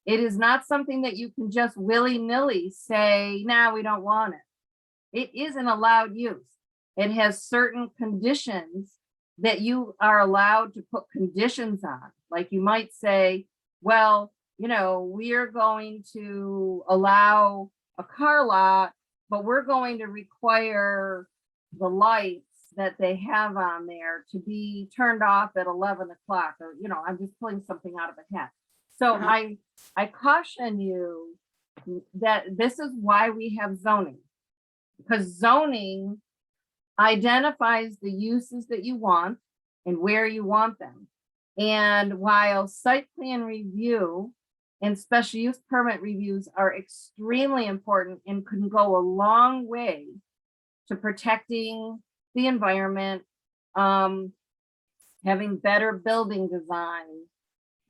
It is not something that you can just willy-nilly say, nah, we don't want it. It is an allowed use. It has certain conditions that you are allowed to put conditions on. Like you might say, well, we are going to allow a car lot, but we're going to require the lights that they have on there to be turned off at 11 o'clock, or, I'm just pulling something out of a hat. So I caution you that this is why we have zoning. Because zoning identifies the uses that you want and where you want them. And while site plan review and special use permit reviews are extremely important and can go a long way to protecting the environment, having better building design,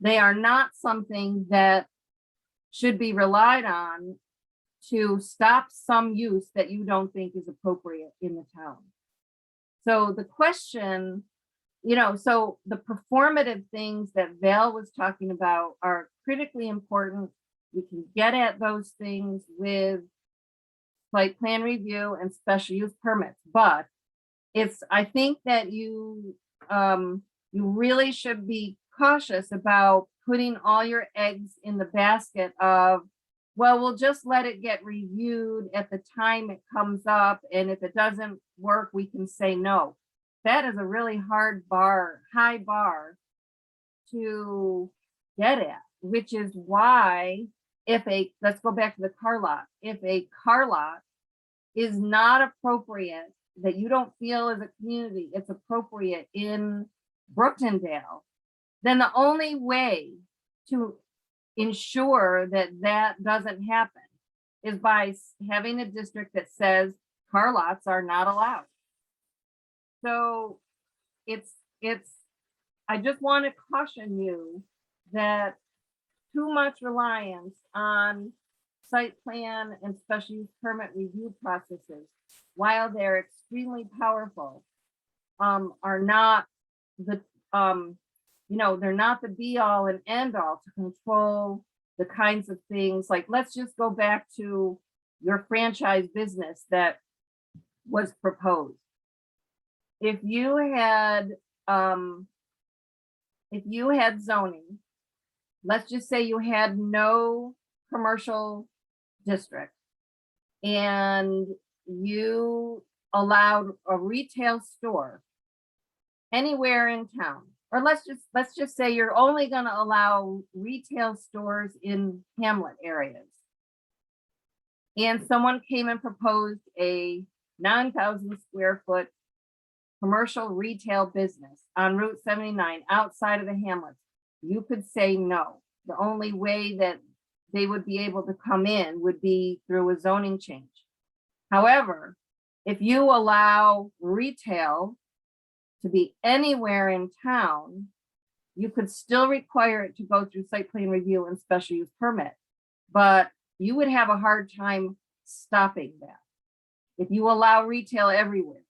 they are not something that should be relied on to stop some use that you don't think is appropriate in the town. So the question, so the performative things that Val was talking about are critically important. We can get at those things with site plan review and special use permits, but I think that you really should be cautious about putting all your eggs in the basket of, well, we'll just let it get reviewed at the time it comes up. And if it doesn't work, we can say no. That is a really high bar to get at, which is why let's go back to the car lot. If a car lot is not appropriate, that you don't feel as a community it's appropriate in Brooktondale, then the only way to ensure that that doesn't happen is by having a district that says car lots are not allowed. So I just want to caution you that too much reliance on site plan and special use permit review processes, while they're extremely powerful, are not the they're not the be all and end all to control the kinds of things. Like, let's just go back to your franchise business that was proposed. If you had zoning, let's just say you had no commercial district and you allowed a retail store anywhere in town, or let's just say you're only going to allow retail stores in hamlet areas, and someone came and proposed a 9,000 square foot commercial retail business on Route 79 outside of the hamlets, you could say no. The only way that they would be able to come in would be through a zoning change. However, if you allow retail to be anywhere in town, you could still require it to go through site plan review and special use permit, but you would have a hard time stopping that if you allow retail everywhere.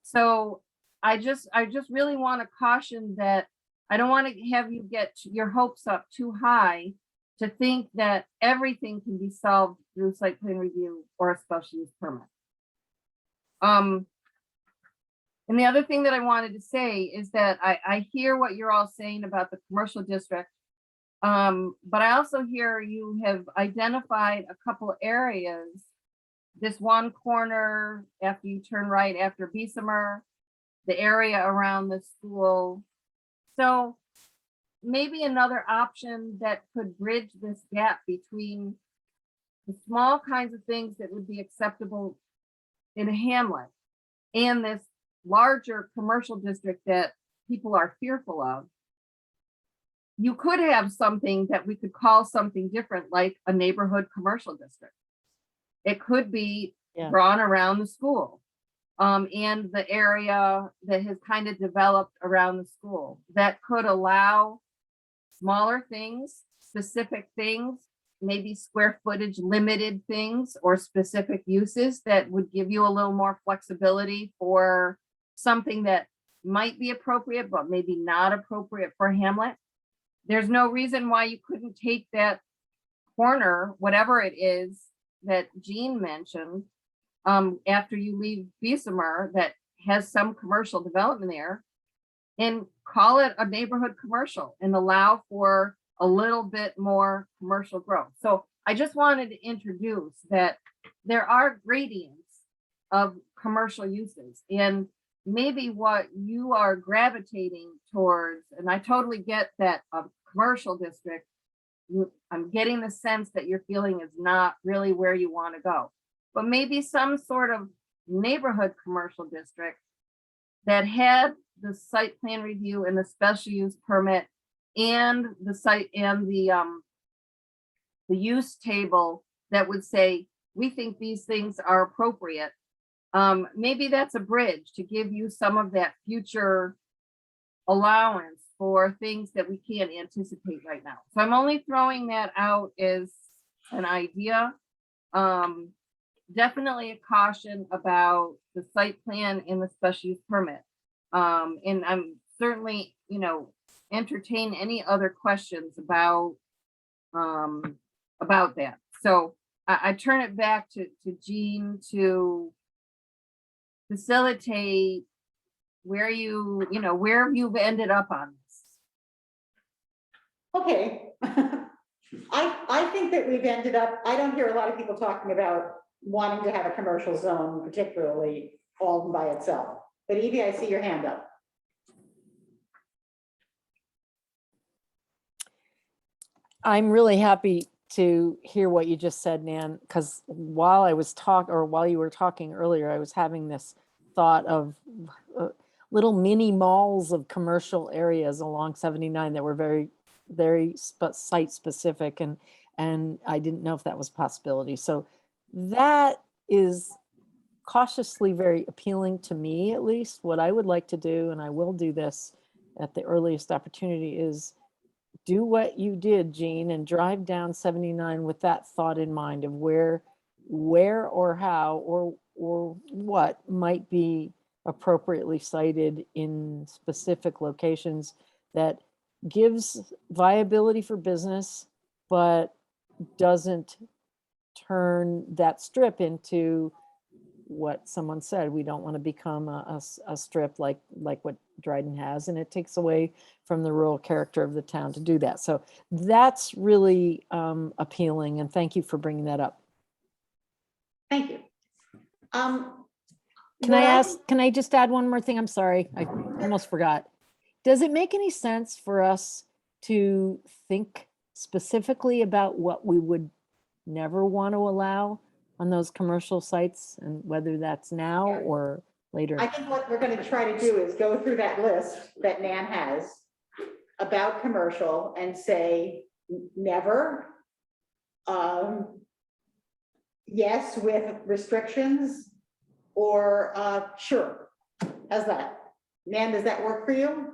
So I just really want to caution that I don't want to have you get your hopes up too high to think that everything can be solved through site plan review or a special use permit. And the other thing that I wanted to say is that I hear what you're all saying about the commercial district, but I also hear you have identified a couple areas, this one corner after you turn right after Bessemer, the area around the school. So maybe another option that could bridge this gap between the small kinds of things that would be acceptable in a hamlet and this larger commercial district that people are fearful of. You could have something that we could call something different, like a neighborhood commercial district. It could be drawn around the school and the area that has kind of developed around the school that could allow smaller things, specific things, maybe square footage limited things or specific uses that would give you a little more flexibility for something that might be appropriate, but maybe not appropriate for hamlet. There's no reason why you couldn't take that corner, whatever it is that Jean mentioned, after you leave Bessemer that has some commercial development there, and call it a neighborhood commercial and allow for a little bit more commercial growth. So I just wanted to introduce that there are gradients of commercial uses, and maybe what you are gravitating towards, and I totally get that a commercial district I'm getting the sense that your feeling is not really where you want to go. But maybe some sort of neighborhood commercial district that had the site plan review and the special use permit and the site and the use table that would say, we think these things are appropriate. Maybe that's a bridge to give you some of that future allowance for things that we can't anticipate right now. So I'm only throwing that out as an idea. Definitely a caution about the site plan and the special use permit. And I'm certainly, entertain any other questions about that. So I turn it back to Jean to facilitate where where you've ended up on this. Okay. I think that we've ended up, I don't hear a lot of people talking about wanting to have a commercial zone, particularly all by itself. But Evie, I see your hand up. I'm really happy to hear what you just said, Nan, because while you were talking earlier, I was having this thought of little mini malls of commercial areas along 79 that were very, very site specific, and I didn't know if that was a possibility. So that is cautiously very appealing to me, at least. What I would like to do, and I will do this at the earliest opportunity, is do what you did, Jean, and drive down 79 with that thought in mind of where or how or what might be appropriately cited in specific locations that gives viability for business, but doesn't turn that strip into what someone said. We don't want to become a strip like what Dryden has, and it takes away from the rural character of the town to do that. So that's really appealing, and thank you for bringing that up. Thank you. Can I just add one more thing? I'm sorry, I almost forgot. Does it make any sense for us to think specifically about what we would never want to allow on those commercial sites, and whether that's now or later? I think what we're going to try to do is go through that list that Nan has about commercial and say never, yes with restrictions, or sure. How's that? Nan, does that work for you?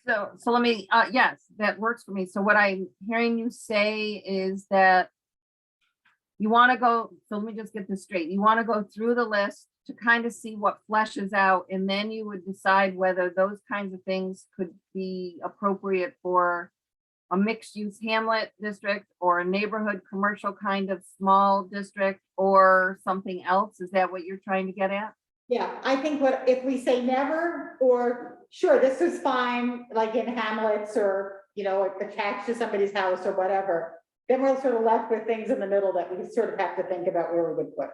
So let me, yes, that works for me. So what I'm hearing you say is that you want to go, so let me just get this straight. You want to go through the list to kind of see what fleshes out, and then you would decide whether those kinds of things could be appropriate for a mixed use hamlet district or a neighborhood commercial kind of small district or something else. Is that what you're trying to get at? Yeah, I think if we say never or sure, this is fine, like in hamlets or, attached to somebody's house or whatever, then we're sort of left with things in the middle that we sort of have to think about where we would put.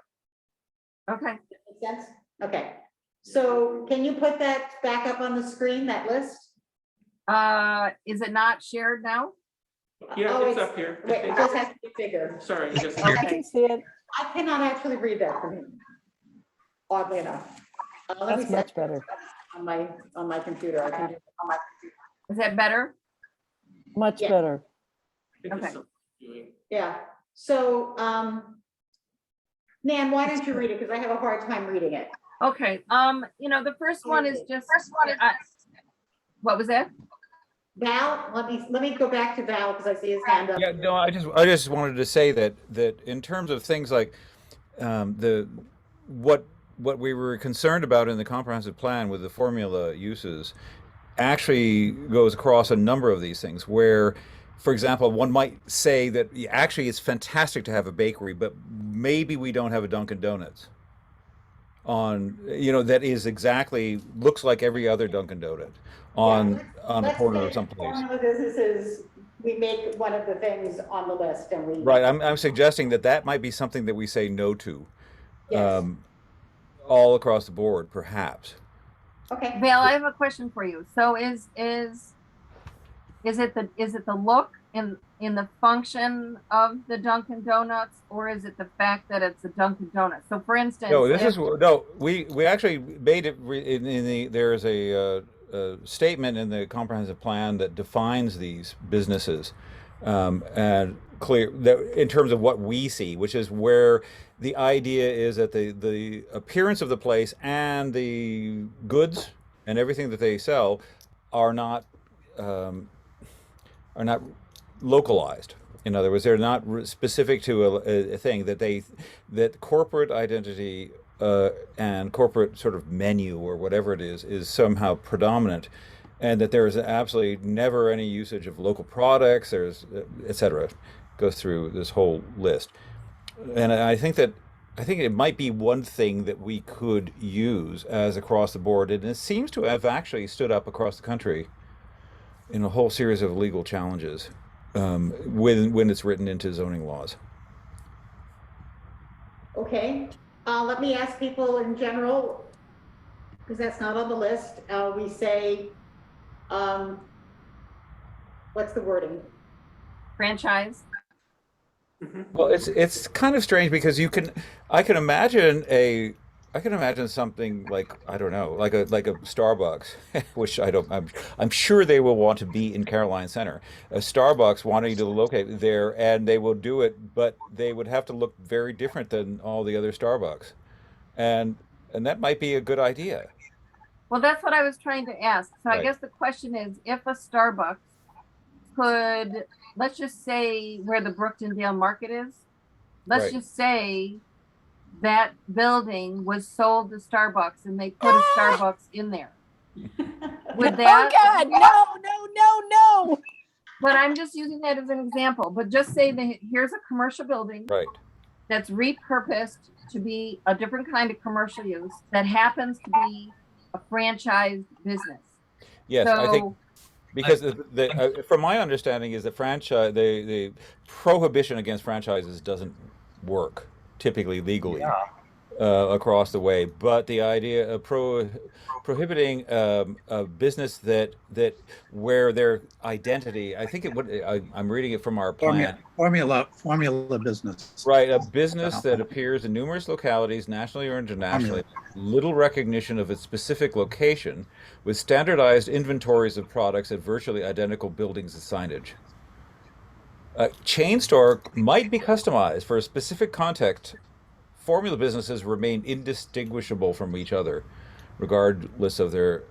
Okay. Make sense? Okay. So can you put that back up on the screen, that list? Is it not shared now? Yeah, Oh, it's up here. Wait, it just has to be bigger. Sorry, you just. I Okay. can see it. I cannot actually read that from here. Oddly enough. Let me That's much better. on my computer. I can do it on my computer. Is that better? Much Yeah. better. Okay. Yeah. So, Nan, why don't you read it? Because I have a hard time reading it. Okay. The first one is just. What was that? Val, let me go back to Val because I see his hand up. Yeah, no, I just wanted to say that in terms of things like what we were concerned about in the comprehensive plan with the formula uses actually goes across a number of these things where, for example, one might say that actually it's fantastic to have a bakery, but maybe we don't have a Dunkin' Donuts that is exactly looks like every other Dunkin' Donut on a corner or someplace. Formula businesses, we make one of the things on the list and we. Right, I'm suggesting that might be something that we say no to. Yes. All across the board, perhaps. Okay. Val, I have a question for you. So is it the look in the function of the Dunkin' Donuts, or is it the fact that it's a Dunkin' Donuts? So for instance. No, this if- is, no, we actually made it in the, there's a statement in the comprehensive plan that defines these businesses. And clear that in terms of what we see, which is where the idea is that the appearance of the place and the goods and everything that they sell are not localized. In other words, they're not specific to a thing that corporate identity and corporate sort of menu or whatever it is somehow predominant, and that there is absolutely never any usage of local products. There's et cetera. Goes through this whole list, and I think it might be one thing that we could use as across the board, and it seems to have actually stood up across the country in a whole series of legal challenges when it's written into zoning laws. Okay, let me ask people in general, because that's not on the list. We say, what's the wording? Franchise. Well, it's kind of strange because I can imagine something like, I don't know, like a Starbucks, which I'm sure they will want to be in Caroline Center. A Starbucks wanting to locate there, and they will do it, but they would have to look very different than all the other Starbucks, and that might be a good idea. Well, that's what I was trying to ask. So I Right. guess the question is, if a Starbucks could, let's just say where the Brooktondale Market is, let's Right. just say that building was sold to Starbucks and they put a Starbucks in there. Would that? Oh God, no. But I'm just using that as an example, but just say that here's a commercial building Right. that's repurposed to be a different kind of commercial use that happens to be a franchised business. Yes, I think So, because from my understanding is that the prohibition against franchises doesn't work typically legally across the way, but the idea of prohibiting a business that where their identity, I think it would. I'm reading it from our plan. Formula business. Right, a business that appears in numerous localities, nationally or internationally, little recognition of its specific location, with standardized inventories of products at virtually identical buildings and signage. A chain store might be customized for a specific context. Formula businesses remain indistinguishable from each other, regardless of their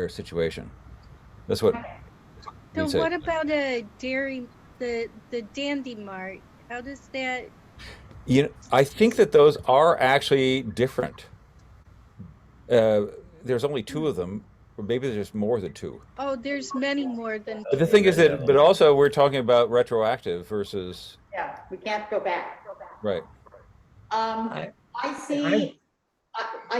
situation. That's what we So say. what about a dairy, the Dandy Mart? How does that? I think that those are actually different. There's only two of them, or maybe there's more than two. Oh, there's many more than. But the thing is that, but also we're talking about retroactive versus, Yeah, we can't go back. right. I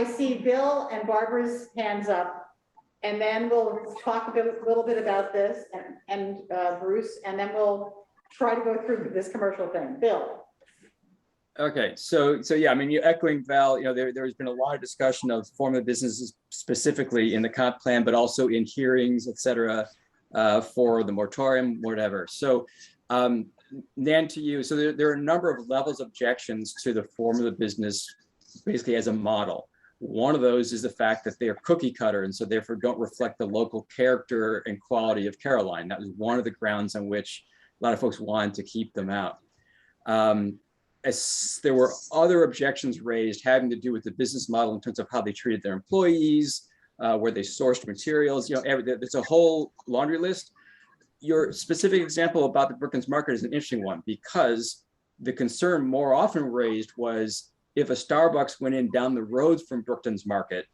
see Bill and Barbara's hands up, and then we'll talk a little bit about this and Bruce, and then we'll try to go through this commercial thing. Bill. Okay, so yeah, I mean, you're echoing Val, there's been a lot of discussion of formula businesses specifically in the comp plan, but also in hearings, et cetera, for the moratorium, whatever. So Nan, to you, so there are a number of levels of objections to the formula business basically as a model. One of those is the fact that they are cookie cutter and so therefore don't reflect the local character and quality of Caroline. That was one of the grounds on which a lot of folks wanted to keep them out. As there were other objections raised having to do with the business model in terms of how they treated their employees, where they sourced materials, there's a whole laundry list. Your specific example about the Brooklands Market is an interesting one because the concern more often raised was if a Starbucks went in down the road from Brooklands Market,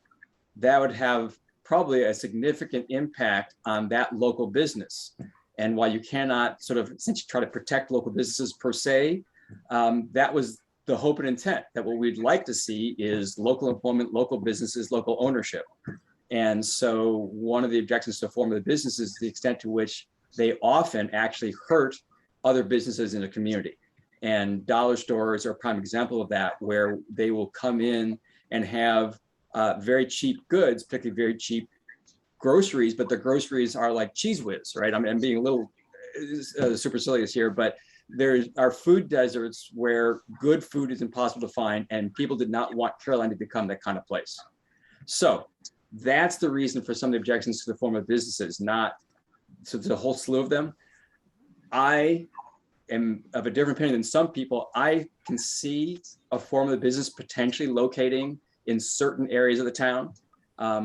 that would have probably a significant impact on that local business. And while you cannot sort of essentially try to protect local businesses per se, that was the hope and intent, that what we'd like to see is local employment, local businesses, local ownership. And so one of the objections to formula businesses is the extent to which they often actually hurt other businesses in the community. And dollar stores are a prime example of that, where they will come in and have very cheap goods, particularly very cheap groceries, but the groceries are like Cheese Whiz, right? I'm being a little supercilious here, but there are food deserts where good food is impossible to find, and people did not want Caroline to become that kind of place. So that's the reason for some of the objections to the form of businesses, not so there's a whole slew of them. I am of a different opinion than some people. I can see a form of the business potentially locating in certain areas of the town,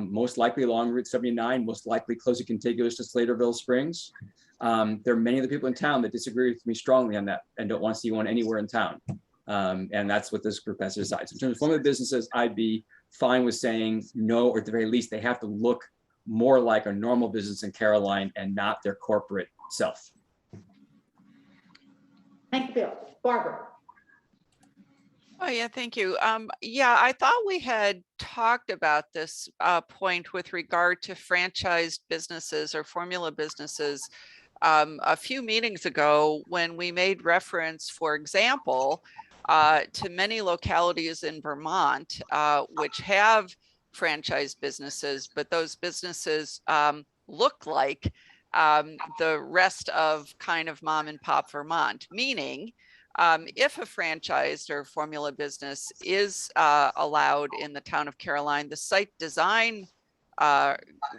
most likely along Route 79, most likely closely contiguous to Slaterville Springs. There are many of the people in town that disagree with me strongly on that and don't want to see one anywhere in town. And that's what this group has to decide. So in terms of form of businesses, I'd be fine with saying no, or at the very least, they have to look more like a normal business in Caroline and not their corporate self. Thank you, Bill. Barbara? Oh, yeah, thank you. Yeah, I thought we had talked about this point with regard to franchised businesses or formula businesses a few meetings ago when we made reference, for example, to many localities in Vermont, which have franchised businesses, but those businesses look like the rest of kind of mom and pop Vermont, meaning if a franchised or formula business is allowed in the town of Caroline, the site design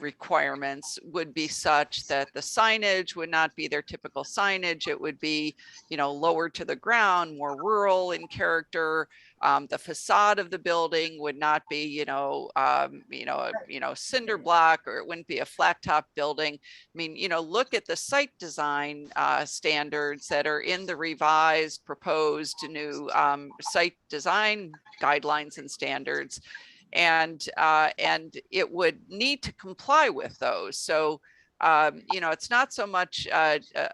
requirements would be such that the signage would not be their typical signage. It would be, you know, lower to the ground, more rural in character. The facade of the building would not be, cinder block, or it wouldn't be a flat top building. I mean, look at the site design standards that are in the revised proposed new site design guidelines and standards. And it would need to comply with those. So, it's not so much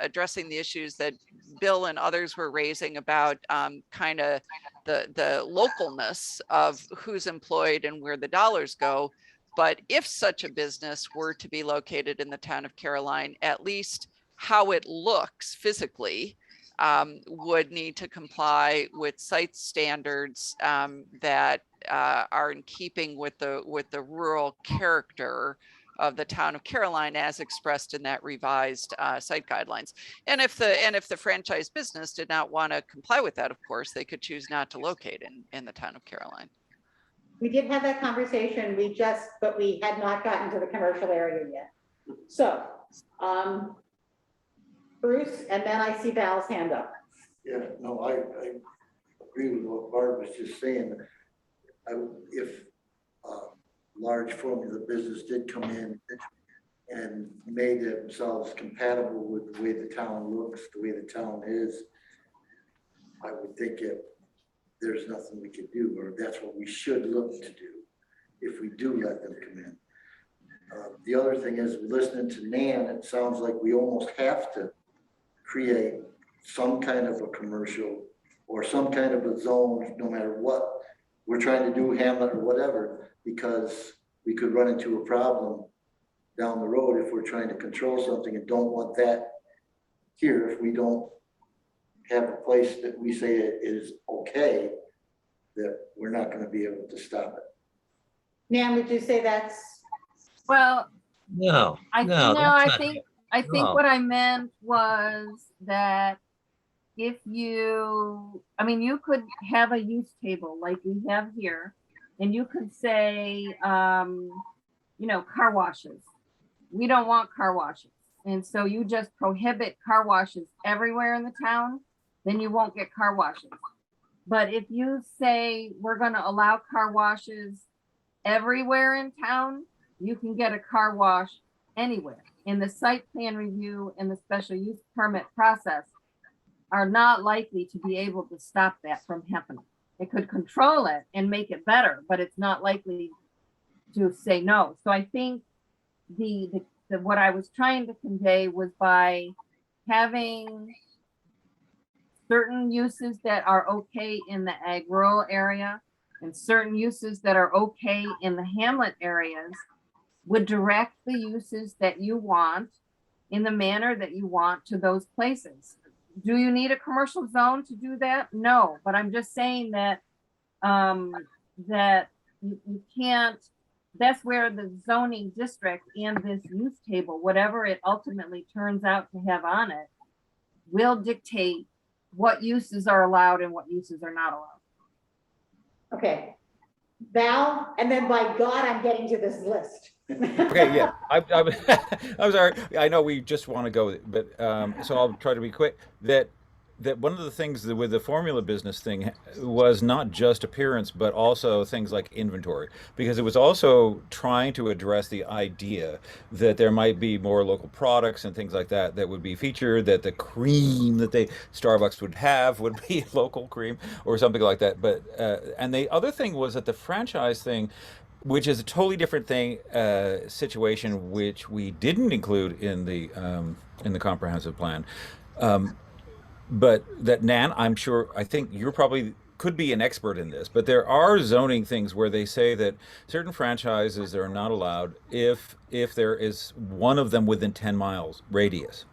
addressing the issues that Bill and others were raising about kind of the localness of who's employed and where the dollars go. But if such a business were to be located in the town of Caroline, at least how it looks physically would need to comply with site standards that are in keeping with the rural character of the town of Caroline as expressed in that revised site guidelines. And if the franchise business did not want to comply with that, of course, they could choose not to locate in the town of Caroline. We did have that conversation, but we had not gotten to the commercial area yet. So, Bruce, and then I see Val's hand up. Yeah, no, I agree with what Barb was just saying. If large formula business did come in and made themselves compatible with the way the town looks, the way the town is, I would think there's nothing we could do, or that's what we should look to do if we do let them come in. The other thing is, listening to Nan, it sounds like we almost have to create some kind of a commercial or some kind of a zone, no matter what we're trying to do, Hamlet or whatever, because we could run into a problem down the road if we're trying to control something and don't want that here. If we don't have a place that we say it is okay, that we're not going to be able to stop it. Nan, would you say that's? Well, I think No. what I meant was that if you could have a use table like we have here, and you could say, car washes. We don't want car washes. And so you just prohibit car washes everywhere in the town, then you won't get car washes. But if you say we're going to allow car washes everywhere in town, you can get a car wash anywhere. And the site plan review and the special use permit process are not likely to be able to stop that from happening. It could control it and make it better, but it's not likely to say no. So I think the what I was trying to convey was by having certain uses that are okay in the ag rural area and certain uses that are okay in the hamlet areas, would direct the uses that you want in the manner that you want to those places. Do you need a commercial zone to do that? No, but I'm just saying that that you can't, that's where the zoning district and this use table, whatever it ultimately turns out to have on it, will dictate what uses are allowed and what uses are not allowed. Okay. Val, and then by God, I'm getting to this list. Okay, yeah, I'm sorry. I know we just want to go, but so I'll try to be quick. That one of the things that with the formula business thing was not just appearance, but also things like inventory, because it was also trying to address the idea that there might be more local products and things like that that would be featured, that the cream that Starbucks would have would be local cream or something like that. But and the other thing was that the franchise thing, which is a totally different thing, situation, which we didn't include in the comprehensive plan. But that Nan, I think you're probably could be an expert in this, but there are zoning things where they say that certain franchises are not allowed if there is one of them within 10 miles radius,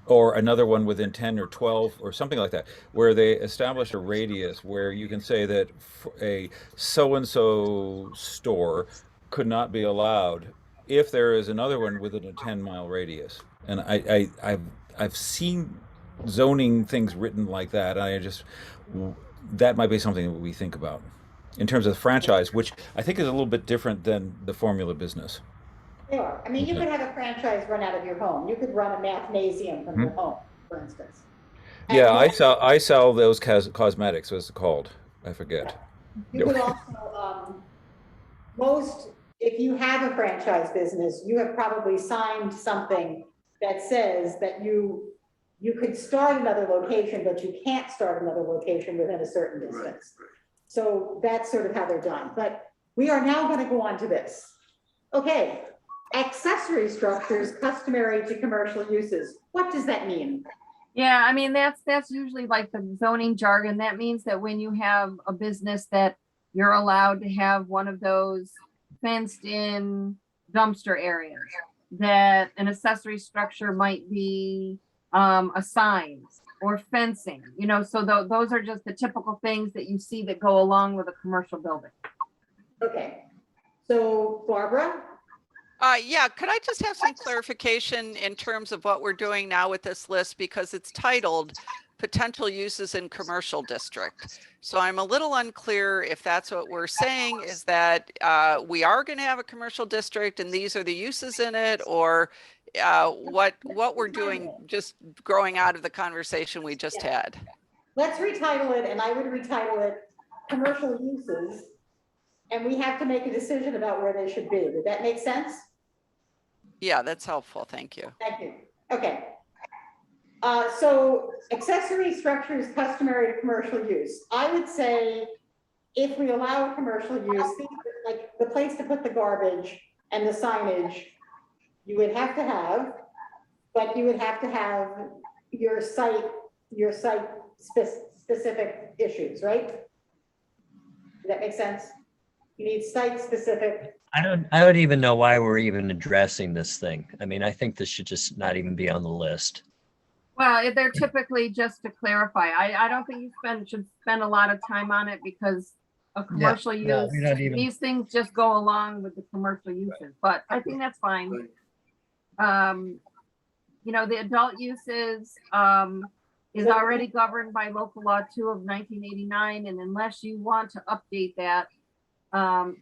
or another one within 10 or 12 or something like that, where they establish a radius where you can say that a so-and-so store could not be allowed if there is another one within a 10-mile radius. And I've seen zoning things written like that. That might be something that we think about in terms of the franchise, which I think is a little bit different than the formula business. Sure. I mean, you could have a franchise run out of your home. You could run a mathnasium from your home, for instance. Yeah, I sell those cosmetics. What's it called? I forget. You could also, if you have a franchise business, you have probably signed something that says that you could start another location, but you can't start another location within a certain distance. So that's sort of how they're done. But we are now going to go on to this. Okay, accessory structures customary to commercial uses. What does that mean? Yeah, I mean, that's usually like the zoning jargon. That means that when you have a business that you're allowed to have one of those fenced in dumpster areas, that an accessory structure might be a sign or fencing, so those are just the typical things that you see that go along with a commercial building. Okay, so Barbara? Yeah, could I just have some clarification in terms of what we're doing now with this list, because it's titled potential uses in commercial district. So I'm a little unclear if that's what we're saying, is that we are going to have a commercial district and these are the uses in it, or what we're doing, just growing out of the conversation we just had. Let's retitle it, and I would retitle it commercial uses, and we have to make a decision about where they should be. Would that make sense? Yeah, that's helpful. Thank you. Thank you. Okay. So accessory structures customary to commercial use. I would say if we allow commercial use, like the place to put the garbage and the signage, you would have to have, but you would have to have your site specific issues, right? Does that make sense? You need site specific. I don't even know why we're even addressing this thing. I mean, I think this should just not even be on the list. Well, they're typically just to clarify. I don't think you should spend a lot of time on it, because a commercial use, these things just go along with the commercial uses, but I think that's fine. The adult uses is already governed by local law 2 of 1989, and unless you want to update that,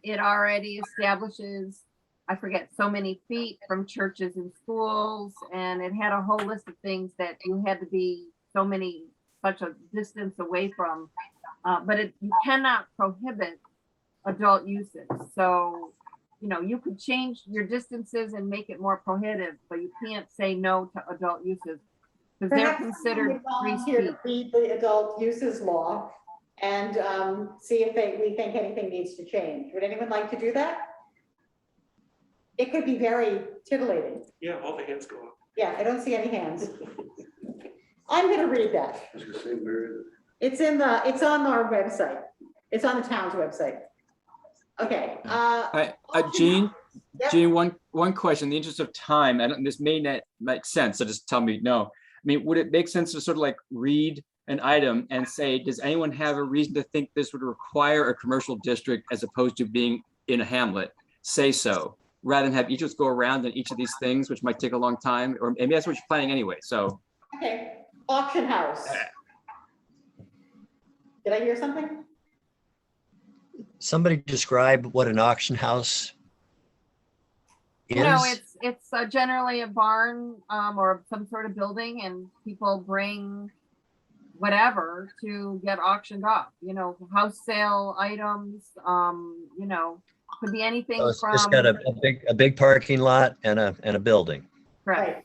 it already establishes, I forget, so many feet from churches and schools, and it had a whole list of things that you had to be such a distance away from, but you cannot prohibit adult uses. So, you could change your distances and make it more prohibitive, but you can't say no to adult uses, because they're considered free speech. To read the adult uses law and see if we think anything needs to change. Would anyone like to do that? It could be very titillating. Yeah, all the hands go up. Yeah, I don't see any hands. I'm going to read that. I was gonna say, where is it? It's on our website. It's on the town's website. Okay. Jean, Yep. Jean, one question, in the interest of time, and this may not make sense, so just tell me no. I mean, would it make sense to sort of like read an item and say, does anyone have a reason to think this would require a commercial district as opposed to being in a hamlet? Say so, rather than have each of us go around in each of these things, which might take a long time, or maybe that's what you're planning anyway, so. Okay. Auction house. Did I hear something? Somebody describe what an auction house You know, is? it's generally a barn, or some sort of building, and people bring whatever to get auctioned off, you know, house sale items, you know, could be anything So it's from. just got a big parking lot and a building. Right. Right.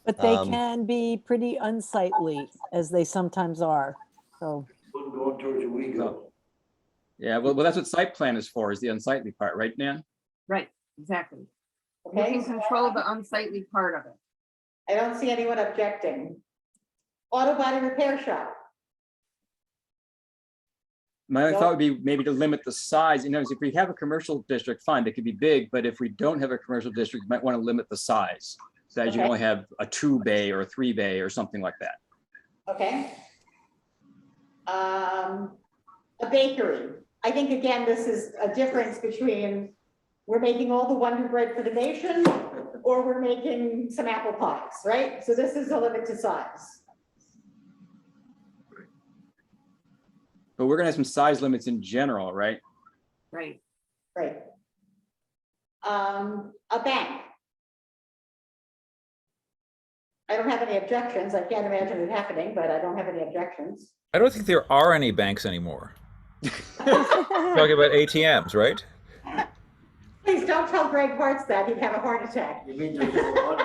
But they Um, can be pretty unsightly, as they sometimes are. So, Going towards where we go. Yeah, well, that's what site plan is for, is the unsightly part, right, Nan? Right, exactly. You Okay. can control the unsightly part of it. I don't see anyone objecting. Auto body repair shop. My only No. thought would be maybe to limit the size. You know, if we have a commercial district, fine, they could be big, but if we don't have a commercial district, you might want to limit the size. So that you can Okay. only have a 2-bay or a 3-bay or something like that. Okay. A bakery. I think again, this is a difference between we're making all the Wonder Bread for the nation or we're making some apple pies, right? So this is a limit to size. But we're gonna have some size limits in general, right? Right. Right. A bank. I don't have any objections. I can't imagine it happening, but I don't have any objections. I don't think there are any banks anymore. Talking about ATMs, right? Please don't tell Greg Hartz that. He'd have a heart attack. You mean there's no money?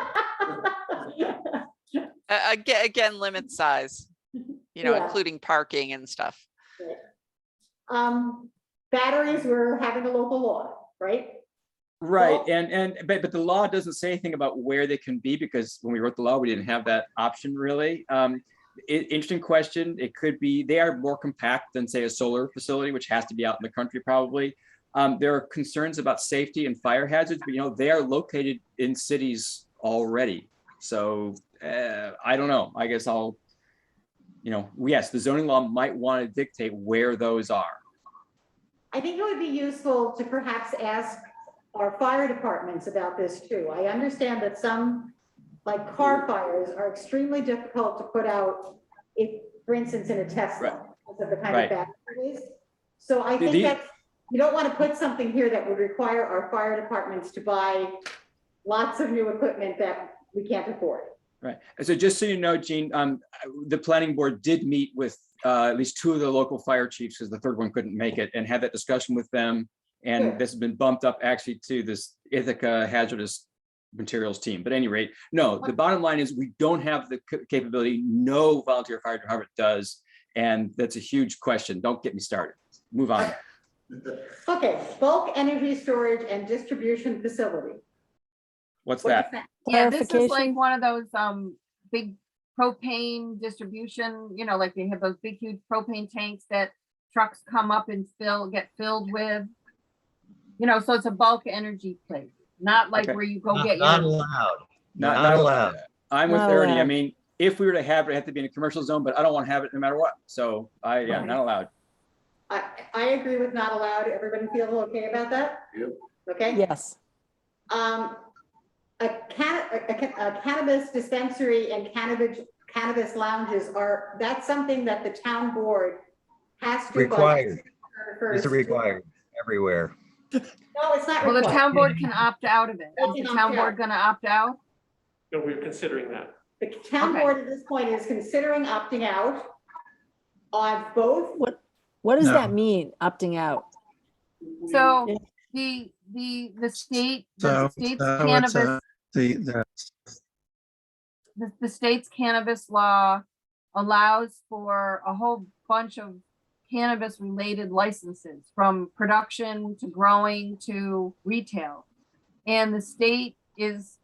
Again, limit size, you know, Yeah. including parking and stuff. Batteries, we're having a local law, right? Right, Well- but the law doesn't say anything about where they can be, because when we wrote the law, we didn't have that option really. Interesting question. It could be, they are more compact than say a solar facility, which has to be out in the country probably. There are concerns about safety and fire hazards, but you know, they are located in cities already. So I don't know, I guess I'll, you know, yes, the zoning law might want to dictate where those are. I think it would be useful to perhaps ask our fire departments about this too. I understand that some, like car fires, are extremely difficult to put out if, for instance, in a Tesla, because of the kind Right. of battery it is. So I think The- that you don't want to put something here that would require our fire departments to buy lots of new equipment that we can't afford. Right. So just so you know, Gene, the planning board did meet with at least 2 of the local fire chiefs, because the third one couldn't make it, and had that discussion with them. And Good. this has been bumped up actually to this Ithaca hazardous materials team. But at any rate, no, the bottom line is we don't have the capability. No volunteer fire department does. And that's a huge question. Don't get me started. Move on. Okay, bulk energy storage and distribution facility. What's What that? is that? Yeah, this is like Clarification? one of those big propane distribution, you know, like they have those big huge propane tanks that trucks come up and get filled with. You know, so it's a bulk energy place, not like Okay. where you go Not get not your. allowed. Not Not allowed. I'm with Not Ernie. I allowed. mean, if we were to have it, it'd have to be in a commercial zone, but I don't want to have it no matter what. So yeah, not allowed. I agree with not allowed. Everybody feel okay about that? Yep. Okay? yes. A cannabis dispensary and cannabis lounges that's something that the town board has to. by Required. December It's 1st. required everywhere. No, it's not Well, the required. town board can opt out of it. They Is can the opt town out. board gonna opt out? No, we're considering that. The town Okay. board at this point is considering opting out on both. What does No. that mean, opting out? So Yeah. the state, So, the state's it's, cannabis, the the state's cannabis law allows for a whole bunch of cannabis related licenses, from production to growing to retail. And the state is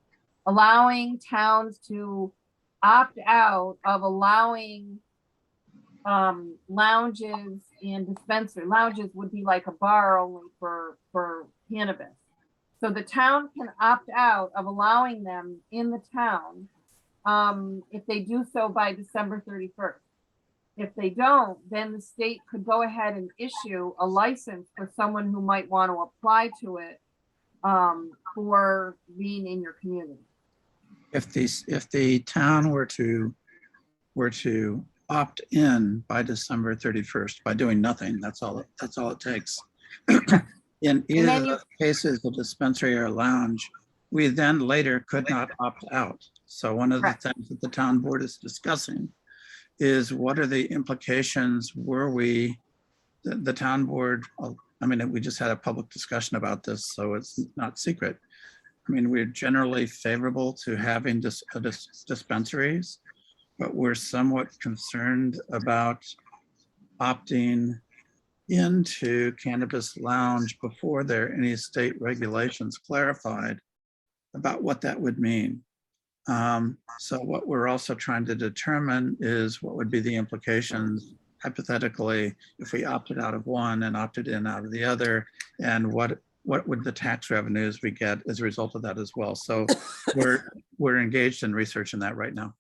allowing towns to opt out of allowing lounges and dispensary. Lounges would be like a bar only for cannabis. So the town can opt out of allowing them in the town if they do so by December 31st. If they don't, then the state could go ahead and issue a license for someone who might want to apply to it for being in your community. if the town were to were to opt in by December 31st by doing nothing, that's all it takes. In either then of you- the cases, the dispensary or lounge, we then later could not opt out. So one of the Correct. things that the town board is discussing is what are the implications were we, the town board, I mean, we just had a public discussion about this, so it's not secret. I mean, we're generally favorable to having dispensaries, but we're somewhat concerned about opting into cannabis lounge before there are any state regulations clarified about what that would mean. So what we're also trying to determine is what would be the implications hypothetically if we opted out of one and opted in out of the other, and what would the tax revenues we get as a result of that as well. So we're engaged in research in that right now.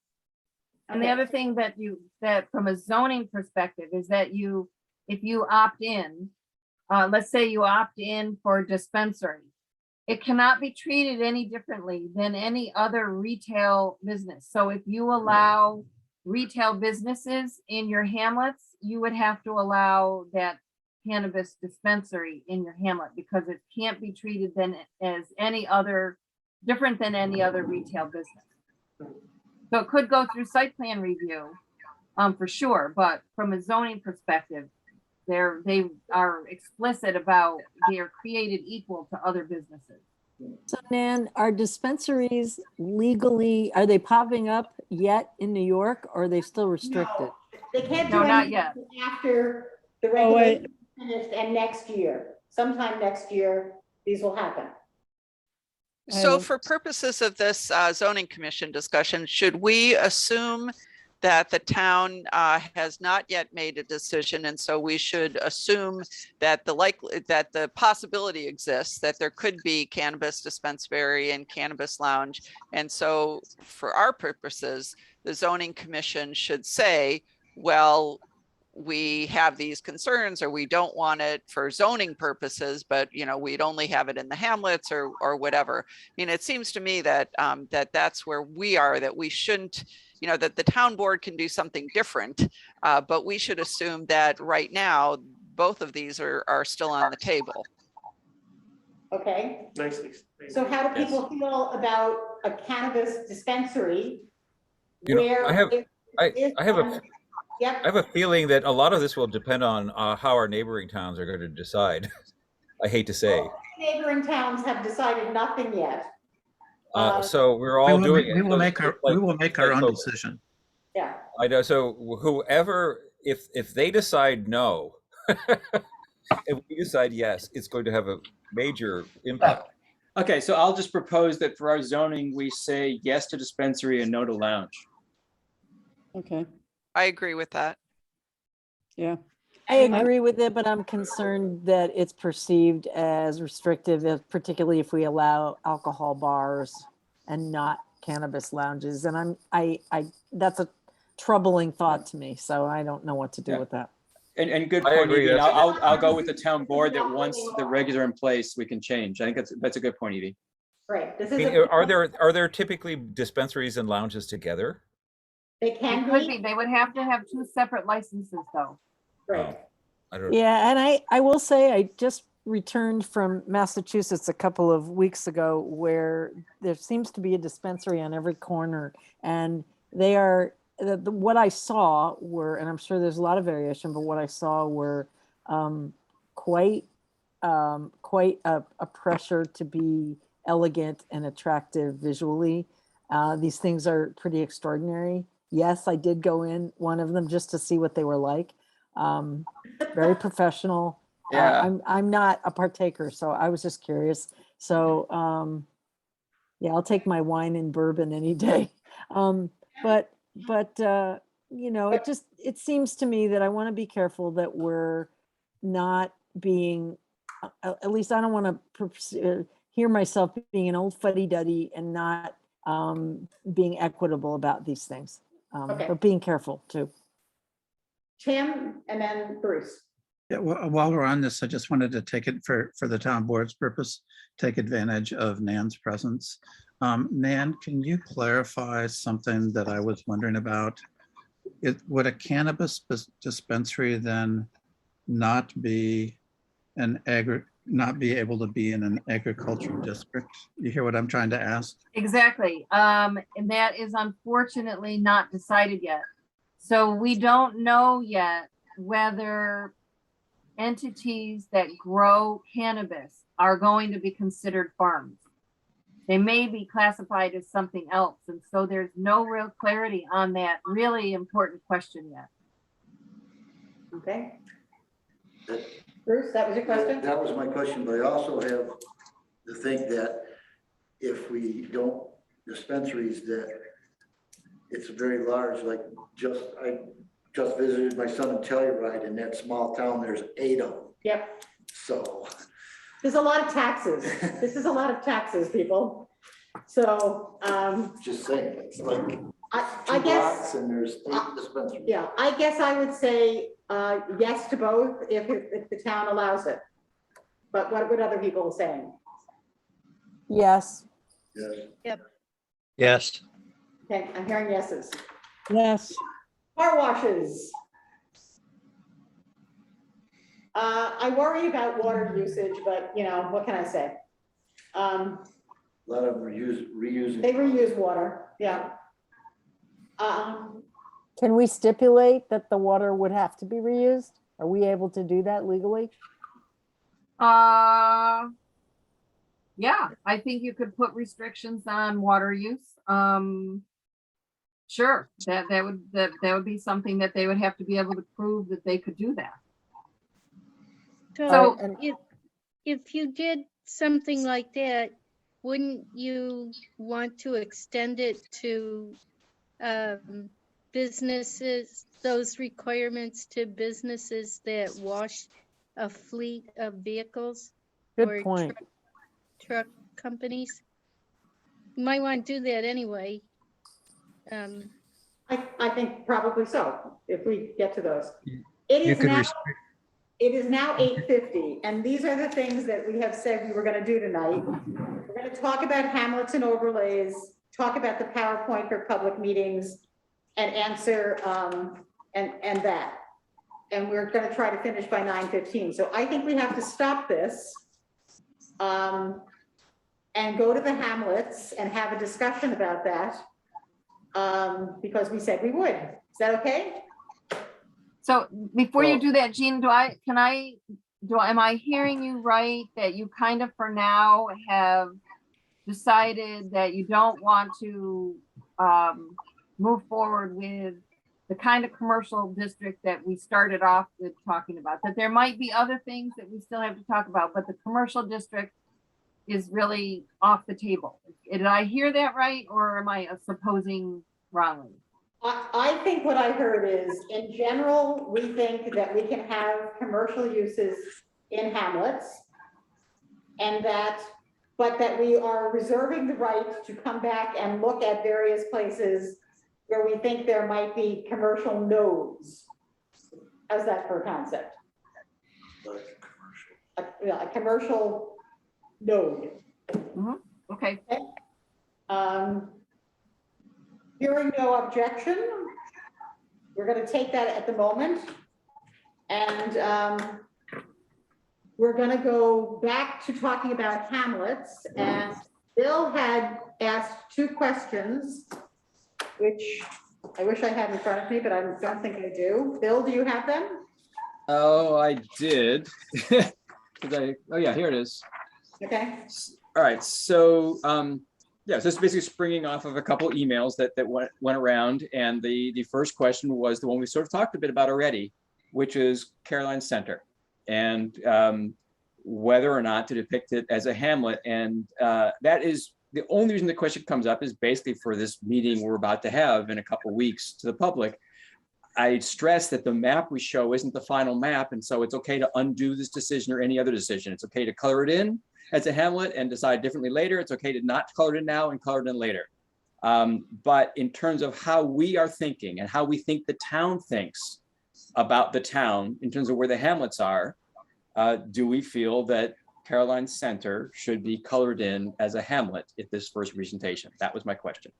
And the other thing that from a zoning perspective is that if you opt in, let's say you opt in for a dispensary, it cannot be treated any differently than any other retail business. So if you allow retail businesses in your hamlets, you would have to allow that cannabis dispensary in your hamlet, because it can't be treated then as different than any other retail business. So it could go through site plan review, for sure, but from a zoning perspective, they are explicit about they are created equal to other businesses. So Nan, are dispensaries legally, are they popping up yet in New York, or are they still restricted? No, they can't do No, not anything yet. after the Oh, wait. regulation is finished and next year, sometime next year, these will happen. So have- for purposes of this zoning commission discussion, should we assume that the town has not yet made a decision, and so we should assume that the possibility exists that there could be cannabis dispensary and cannabis lounge, and so for our purposes, the zoning commission should say, well, we have these concerns, or we don't want it for zoning purposes, but we'd only have it in the hamlets or whatever. I mean, it seems to me that that's where we are, that we shouldn't, that the town board can do something different, but we should assume that right now, both of these are still on the table. Okay, Nicely. so how do people feel about a cannabis dispensary? where I have it is I have a on- Yep. I have a feeling that a lot of this will depend on how our neighboring towns are going to decide. I hate to say. Neighboring towns have decided nothing yet. So we're all doing it. We will So make it's we like- will make our like own COVID. decision. Yeah, I know. So whoever, if they decide no, if we decide yes, it's going to have a major impact. Okay, so I'll just propose that for our zoning, we say yes to dispensary and no to lounge. Okay, I agree with that. yeah. I agree with it, but I'm concerned that it's perceived as restrictive, particularly if we allow alcohol bars and not cannabis lounges. And that's a troubling thought to me. So I don't know what to do Yeah. with that. And good I point, agree, Evie. And that's- I'll go with the town board that once the regs are in place, we can change. I think that's a good point, Evie. right. This I is, mean, are there typically dispensaries and lounges together? they It can could be, be, they would have to have two separate licenses though. right. I don't. Yeah, and I will say I just returned from Massachusetts a couple of weeks ago where there seems to be a dispensary on every corner, and they are what I saw were, and I'm sure there's a lot of variation, but what I saw were quite a pressure to be elegant and attractive visually. These things are pretty extraordinary. Yes, I did go in one of them just to see what they were like. Very professional. Yeah. I'm not a partaker, so I was just curious. So yeah, I'll take my wine and bourbon any day. But it seems to me that I want to be careful that we're not being, at least I don't want to hear myself being an old fuddy-duddy and not being equitable about these things. Okay. But being careful too. Tim and then Bruce. Yeah, while we're on this, I just wanted to take it for the town board's purpose, take advantage of Nan's presence. Nan, can you clarify something that I was wondering about? would a cannabis dispensary then not be not be able to be in an agricultural district? You hear what I'm trying to ask? Exactly. And that is unfortunately not decided yet. So we don't know yet whether entities that grow cannabis are going to be considered farms. They may be classified as something else. And so there's no real clarity on that really important question yet. Okay. That- Bruce, that was your question? That was my question, but I also have to think that if we don't, dispensaries, that it's very large, like I just visited my son in Telluride, in that small town, there's 8 of them. Yep. So. There's a lot of taxes. This is a lot of taxes, people. So, Just saying, it's like I 2 guess, blocks and there's 8 dispensaries. yeah, I guess I would say, yes to both if the town allows it. But what would other people saying? Yes. Yes. Yes. Okay, I'm hearing yeses. Yes. Car washes. I worry about water usage, but you know, what can I say? A lot of them reusing. They reuse water, yeah. Can we stipulate that the water would have to be reused? Are we able to do that legally? Yeah, I think you could put restrictions on water use. Sure, that would be something that they would have to be able to prove that they could do that. So and- if you did something like that, wouldn't you want to extend it to businesses, those requirements to businesses that wash a fleet of vehicles? Good or point. Truck companies? You might want to do that anyway. I think probably so, if we get to those. It You is could now, restrict, it is now 8:50, and these are the things that we have said we were gonna do tonight. We're gonna talk about hamlets and overlays, talk about the PowerPoint for public meetings, and answer, and that. And we're gonna try to finish by 9:15. So I think we have to stop this, and go to the hamlets and have a discussion about that, because we said we would. Is that okay? So before you Well- do that, Jean, am I hearing you right that you kind of for now have decided that you don't want to move forward with the kind of commercial district that we started off with talking about, that there might be other things that we still have to talk about, but the commercial district is really off the table. Did I hear that right, or am I supposing wrongly? I think what I heard is, in general, we think that we can have commercial uses in hamlets. And that, but that we are reserving the right to come back and look at various places where we think there might be commercial nodes. How's that for a concept? Like commercial. A commercial node. Okay, Hearing no objection, we're going to take that at the moment. And we're going to go back to talking about hamlets. And Bill had asked 2 questions, which I wish I had in front of me, but I don't think I do. Bill, do you have them? Oh, I did. Oh yeah, here it is. Okay. All right, so yeah, so it's basically springing off of a couple emails that went around, and the first question was the one we sort of talked a bit about already, which is Caroline Center, and whether or not to depict it as a hamlet. And that is the only reason the question comes up is basically for this meeting we're about to have in a couple of weeks to the public. I stress that the map we show isn't the final map, and so it's okay to undo this decision or any other decision. It's okay to color it in as a hamlet and decide differently later. It's okay to not color it in now and color it in later. But in terms of how we are thinking and how we think the town thinks about the town in terms of where the hamlets are, do we feel that Caroline Center should be colored in as a hamlet at this first presentation? That was my question.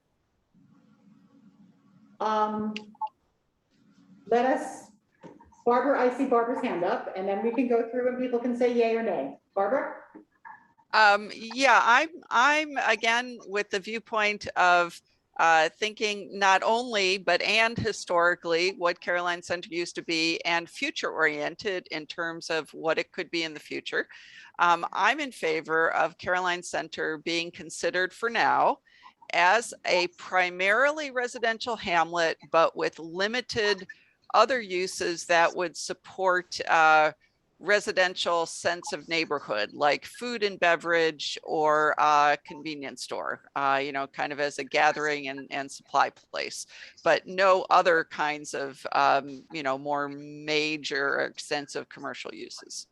let us, Barbara, I see Barbara's hand up, and then we can go through and people can say yay or nay. Barbara? Yeah, I'm again with the viewpoint of thinking not only, but and historically what Caroline Center used to be and future oriented in terms of what it could be in the future. I'm in favor of Caroline Center being considered for now as a primarily residential hamlet, but with limited other uses that would support residential sense of neighborhood, like food and beverage or convenience store, you know, kind of as a gathering and supply place, but no other kinds of, you know, more major or extensive commercial uses.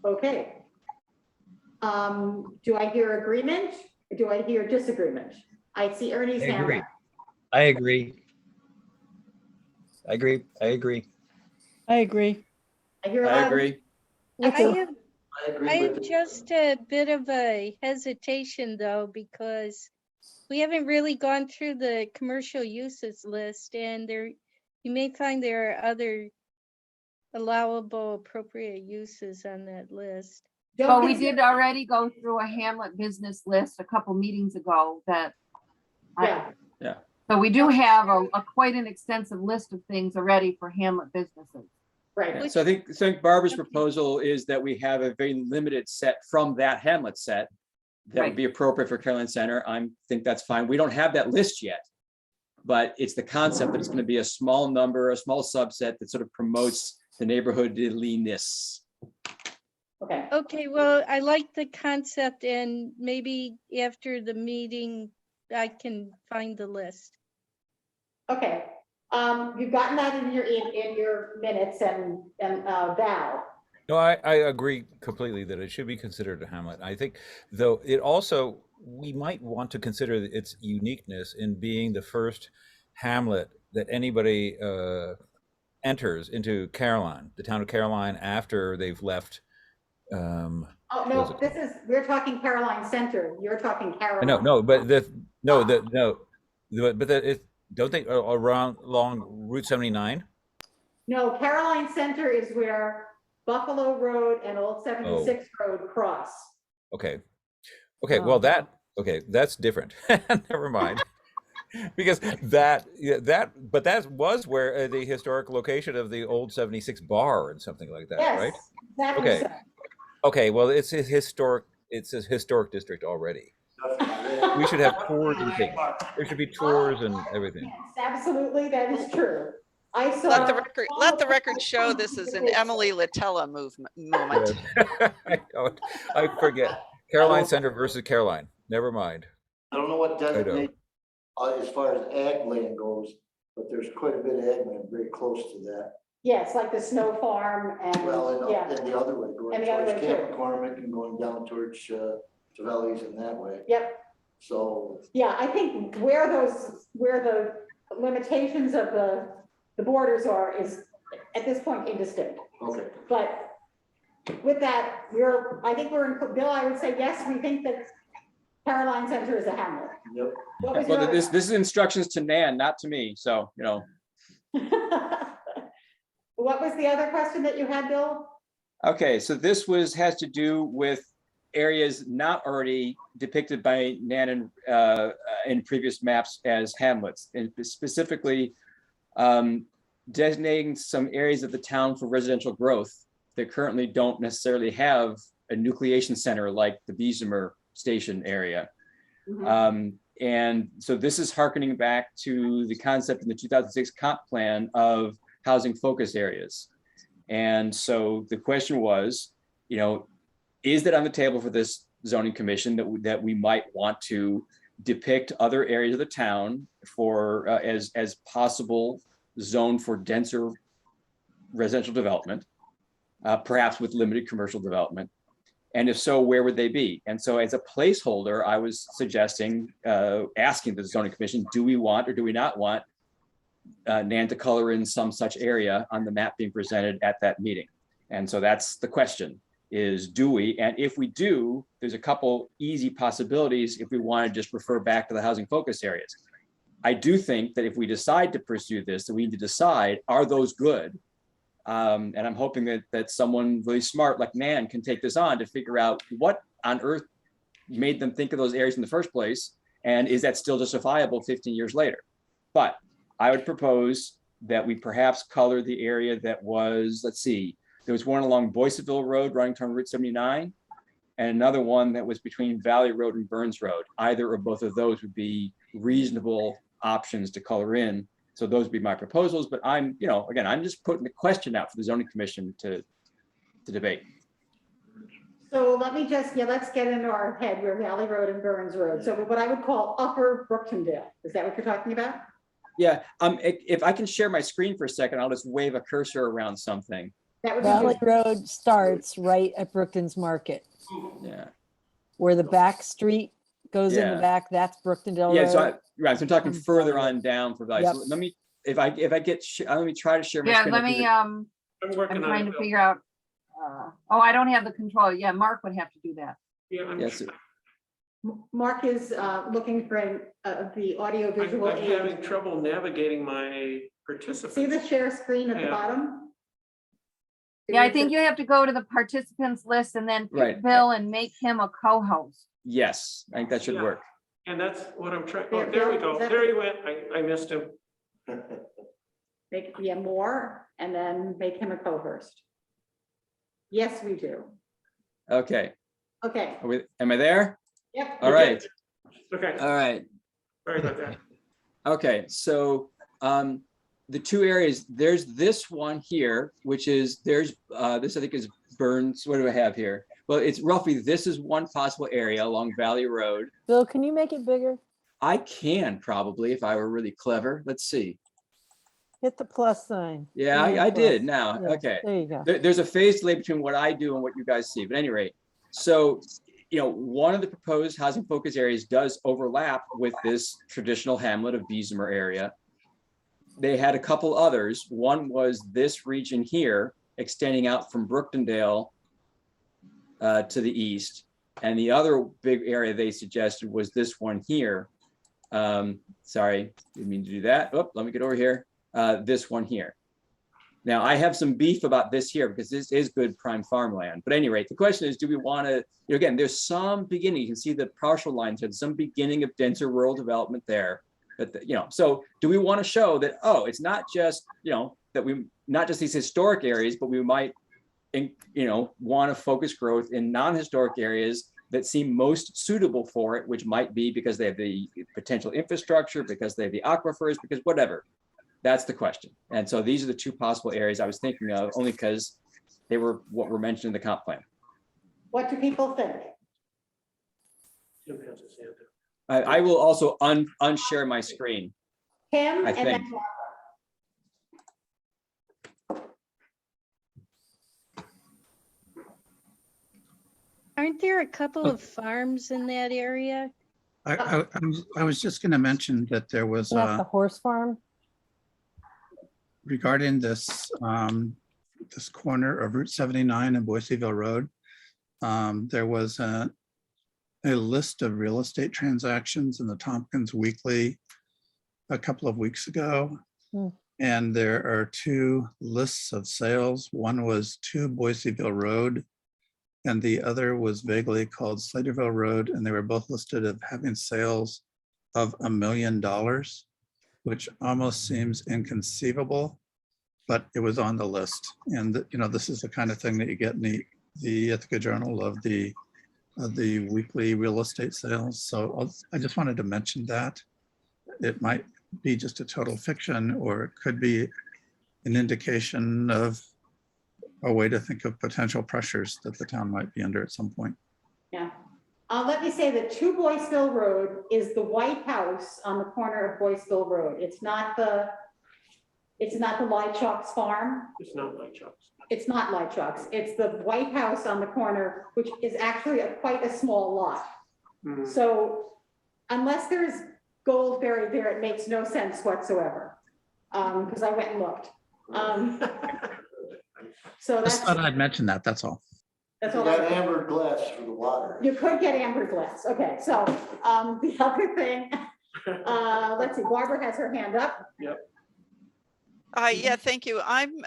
Okay. Do I hear agreement? Or do I hear disagreement? I see Ernie's I hand agree. up. I agree. I agree. I agree. I agree. I hear a I lot of- agree. I have, I agree I with have it. just a bit of a hesitation though, because we haven't really gone through the commercial uses list, and there, you may find there are other allowable appropriate uses on that list. But Don't we consider- did already go through a Hamlet business list a couple meetings ago that. Yeah, So we do have a quite an extensive list of things already for Hamlet businesses. right. Yeah, so I think Barbara's Okay. proposal is that we have a very limited set from that Hamlet set that Right. would be appropriate for Caroline Center. Think that's fine. We don't have that list yet. But it's the concept that it's going to be a small number, a small subset that sort of promotes the neighborhoodliness. Okay, Okay, well, I like the concept, and maybe after the meeting, I can find the list. okay. You've gotten that in your minutes and Val. No, I agree completely that it should be considered a hamlet. I think, though, it also, we might want to consider its uniqueness in being the first hamlet that anybody enters into Caroline, the town of Caroline, after they've left. Oh, Was no, it- we're talking Caroline Center. You're talking Caroline. No, but but that it, don't they around along Route 79? No, Caroline Center is where Buffalo Road and Old 76 Road cross. Okay. Okay, well Oh. that's different. Never mind. Because that was where the historic location of the old 76 bar and something like that, right? Yes, exactly. Okay. so. Okay, well, it's a historic district already. We should have tours and things. There should be tours and everything. Yes, absolutely, that is true. I saw. Let the record show this is an Emily Litella moment. I forget. Caroline Center versus Caroline. Never mind. I don't know what don't. designate, as far as ag land goes, but there's quite a bit of ag land very close to that. Yes, like the Snow Farm Well, and, yeah, and the other way, going And the other towards way Camp too. McCormick and going down towards Tavelli's and that way. yep. So, Yeah, I think where the limitations of the borders are is at this point indistinct. okay. But with that, I think Bill, I would say, yes, we think that Caroline Center is a hamlet. Yep. What was Well, your- this is instructions to Nan, not to me. So, you know, What was the other question that you had, Bill? okay, so this has to do with areas not already depicted by Nan in previous maps as hamlets, and specifically designating some areas of the town for residential growth that currently don't necessarily have a nucleation center like the Beesimer Station area. And so this is hearkening back to the concept in the 2006 comp plan of housing focus areas. And so the question was, you know, is that on the table for this zoning commission that we might want to depict other areas of the town for as possible zone for denser residential development, perhaps with limited commercial development? And if so, where would they be? And so as a placeholder, I was suggesting, asking the zoning commission, do we want or do we not want Nan to color in some such area on the map being presented at that meeting? And so that's the question, is do we? And if we do, there's a couple easy possibilities if we want to just refer back to the housing focus areas. I do think that if we decide to pursue this, that we need to decide, are those good? And I'm hoping that someone really smart like Nan can take this on to figure out what on earth made them think of those areas in the first place, and is that still justifiable 15 years later? But I would propose that we perhaps color the area that was, let's see, there was one along Boyceville Road running toward Route 79, and another one that was between Valley Road and Burns Road. Either or both of those would be reasonable options to color in. So those would be my proposals, but I'm, again, I'm just putting the question out for the zoning commission to debate. So let me just, let's get into our head. We're Valley Road and Burns Road. So what I would call Upper Brooktondale. Is that what you're talking about? Yeah, if I can share my screen for a second, I'll just wave a cursor around something. That would be Valley good. Road starts right at Brookton's Market, Yeah. where the back street goes in Yeah. the back. That's Brooktondale Yeah, Road. so I'm talking Mm. further on down for Valley. So Yep. let me, if I get, let me try to share my Yeah, screen. let me, I'm I'm working on trying it. to figure out, I don't have the control. Yeah, Mark would have to do that. Yeah, I'm Yes, Mark is looking for the audio visual I'm having aid. trouble navigating my See the participants. share screen at the Yeah. bottom? Yeah, I think you have to go to the participants list and then pick Right. Bill and make him a co-host. yes, I think that should Yeah. work. And that's what I'm trying, There- oh, there we there- go, is that- there he went, I missed him. Make, more, and then make him a co-host. Yes, we do. Okay, Okay, am I there? yep. All right, Okay, all right. sorry about that. Okay, so the two areas, there's this one here, which is, this I think is Burns, what do I have here? Well, it's roughly, this is one possible area along Valley Road. Bill, can you make it bigger? I can probably, if I were really clever, let's see. Hit the plus sign. Yeah, Hit the I did plus. now, Yeah, okay. There you go. There's a phase delay between what I do and what you guys see, but at any rate, so, one of the proposed housing focus areas does overlap with this traditional hamlet of Bessemer area. They had a couple others. One was this region here, extending out from Brooktondale to the east. And the other big area they suggested was this one here. Sorry, didn't mean to do that. Oh, let me get over here. This one here. Now, I have some beef about this here because this is good prime farmland. But at any rate, the question is, do we want to, again, there's some beginning, you can see the partial lines, there's some beginning of denser rural development there. But, so do we want to show that, oh, it's not just, that we, not just these historic areas, but we might, want to focus growth in non-historic areas that seem most suitable for it, which might be because they have the potential infrastructure, because they have the aquifers, because whatever. That's the question. And so these are the two possible areas I was thinking of, only because they were what were mentioned in the comp plan. What do people think? Jim has his hand up. I will also unshare my screen. Tim I and then think. Aren't there a couple of farms in that area? I was just going to mention that there was, Not the horse farm? regarding this, this corner of Route 79 and Boyceville Road, there was a list of real estate transactions in the Tompkins Weekly a couple of weeks ago. Hmm. And there are two lists of sales. One was 2 Boyceville Road, and the other was vaguely called Slaterville Road, and they were both listed as having sales of $1 million, which almost seems inconceivable, but it was on the list. And this is the kind of thing that you get in the Ithaca Journal of the weekly real estate sales. So I just wanted to mention that. It might be just a total fiction, or it could be an indication of a way to think of potential pressures that the town might be under at some point. Yeah. Let me say that 2 Boyceville Road is the White House on the corner of Boyceville Road. It's not the Lychocks farm. It's not my chops. It's not Lychocks. It's the White House on the corner, which is actually quite a small lot. Hmm. So unless there's gold buried there, it makes no sense whatsoever. Because I went and looked. So Just that's thought I'd mention that, that's all. all. You got amber glass for the water. You could get amber glass. Okay, so the other thing, Let's see, Barbara has her hand up. Yeah, thank you. I'm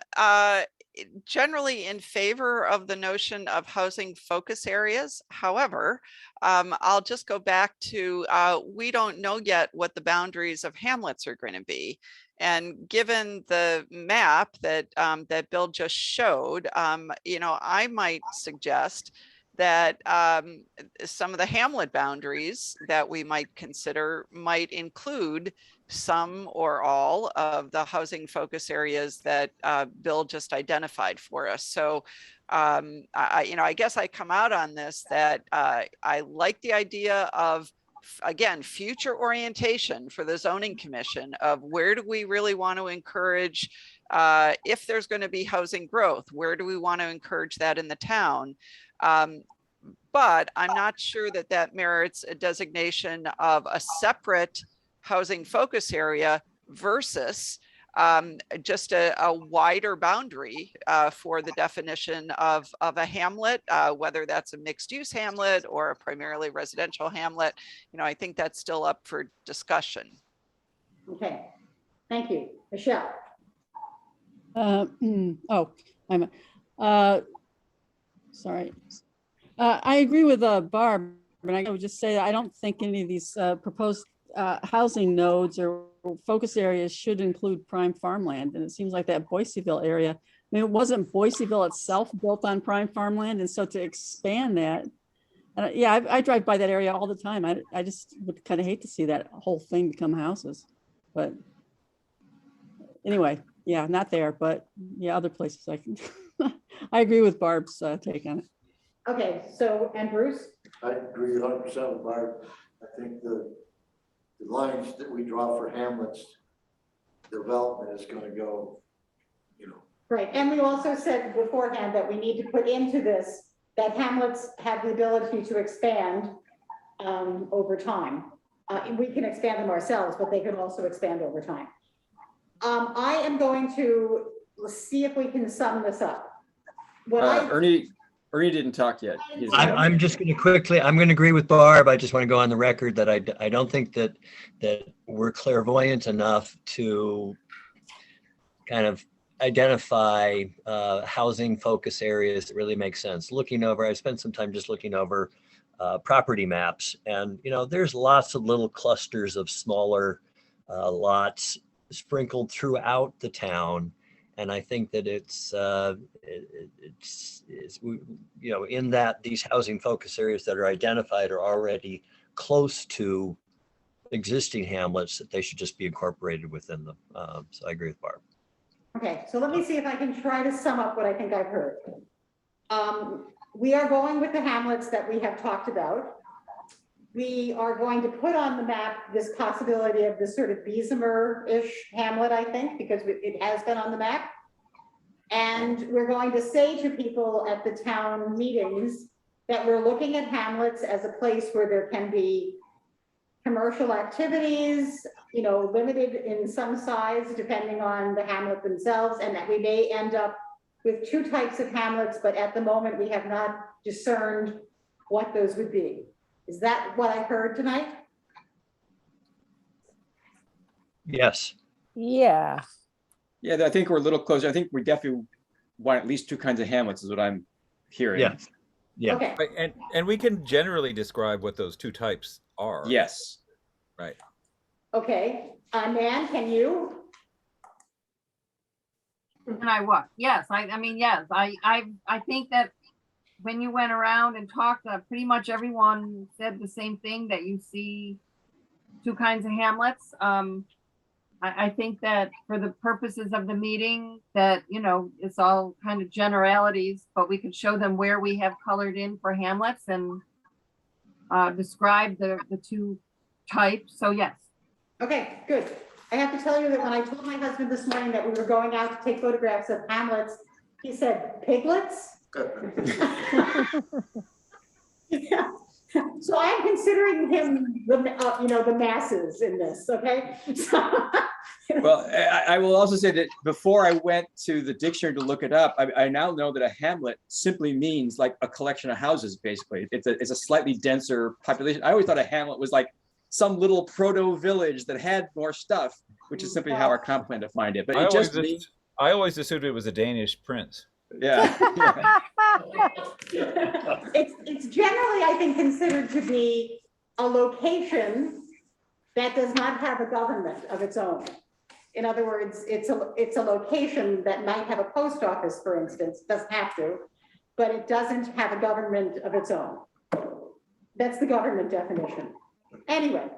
generally in favor of the notion of housing focus areas. However, I'll just go back to, we don't know yet what the boundaries of hamlets are going to be. And given the map that that Bill just showed, you know, I might suggest that some of the hamlet boundaries that we might consider might include some or all of the housing focus areas that Bill just identified for us. So, you know, I guess I come out on this that I like the idea of, again, future orientation for the zoning commission of where do we really want to encourage, if there's going to be housing growth, where do we want to encourage that in the town? But I'm not sure that that merits a designation of a separate housing focus area versus just a wider boundary for the definition of a hamlet, whether that's a mixed use hamlet or a primarily residential hamlet. You know, I think that's still up for discussion. Okay, thank you. Michelle? Sorry. I agree with Barb, and I would just say that I don't think any of these proposed housing nodes or focus areas should include prime farmland. And it seems like that Boiseville area, I mean, it wasn't Boiseville itself built on prime farmland. And so to expand that, yeah, I drive by that area all the time. I just would kind of hate to see that whole thing become houses. But anyway, yeah, not there, but yeah, other places I can. I agree with Barb's take on it. Okay, so, and Bruce? I agree 100% with Barb. I think the lines that we draw for hamlets, development is gonna go, you know. Right, and we also said beforehand that we need to put into this that hamlets have the ability to expand over time. We can expand them ourselves, but they can also expand over time. I am going to see if we can sum this up. Ernie didn't talk yet. I'm just going to quickly, I'm going to agree with Barb. I just want to go on the record that I don't think that we're clairvoyant enough to kind of identify housing focus areas that really make sense. Looking over, I spent some time just looking over property maps, and you know, there's lots of little clusters of smaller lots sprinkled throughout the town. And I think that it's you know, in that these housing focus areas that are identified are already close to existing hamlets, that they should just be incorporated within them. So I agree with Barb. Okay, so let me see if I can try to sum up what I think I've heard. We are going with the hamlets that we have talked about. We are going to put on the map this possibility of this sort of Bessemer-ish hamlet, I think, because it has been on the map. And we're going to say to people at the town meetings that we're looking at hamlets as a place where there can be commercial activities, you know, limited in some size depending on the hamlet themselves, and that we may end up with two types of hamlets, but at the moment we have not discerned what those would be. Is that what I heard tonight? Yes. Yeah. Yeah, I think we're a little closer. I think we definitely want at least two kinds of hamlets is what I'm hearing. Yeah. Yeah. Okay. Right, and we can generally describe what those two types are. Yes. Right. Okay. Nan, can you? And I what? Yes, I mean, yes, I think that when you went around and talked, pretty much everyone said the same thing, that you see two kinds of hamlets. I think that for the purposes of the meeting, that, you know, it's all kind of generalities, but we could show them where we have colored in for hamlets and describe the two types. So yes. Okay, good. I have to tell you that when I told my husband this morning that we were going out to take photographs of hamlets, he said, piglets? Yeah. So I'm considering him, the masses in this, okay? Well, I will also say that before I went to the dictionary to look it up, I now know that a hamlet simply means like a collection of houses, basically. It's a slightly denser population. I always thought a hamlet was like some little proto village that had more stuff, which is simply how our comp plan defined it. But I it always, just means, I always assumed it was a Danish prince. yeah. It's generally, I think, considered to be a location that does not have a government of its own. In other words, it's a location that might have a post office, for instance, doesn't have to, but it doesn't have a government of its own. That's the government definition. Anyway,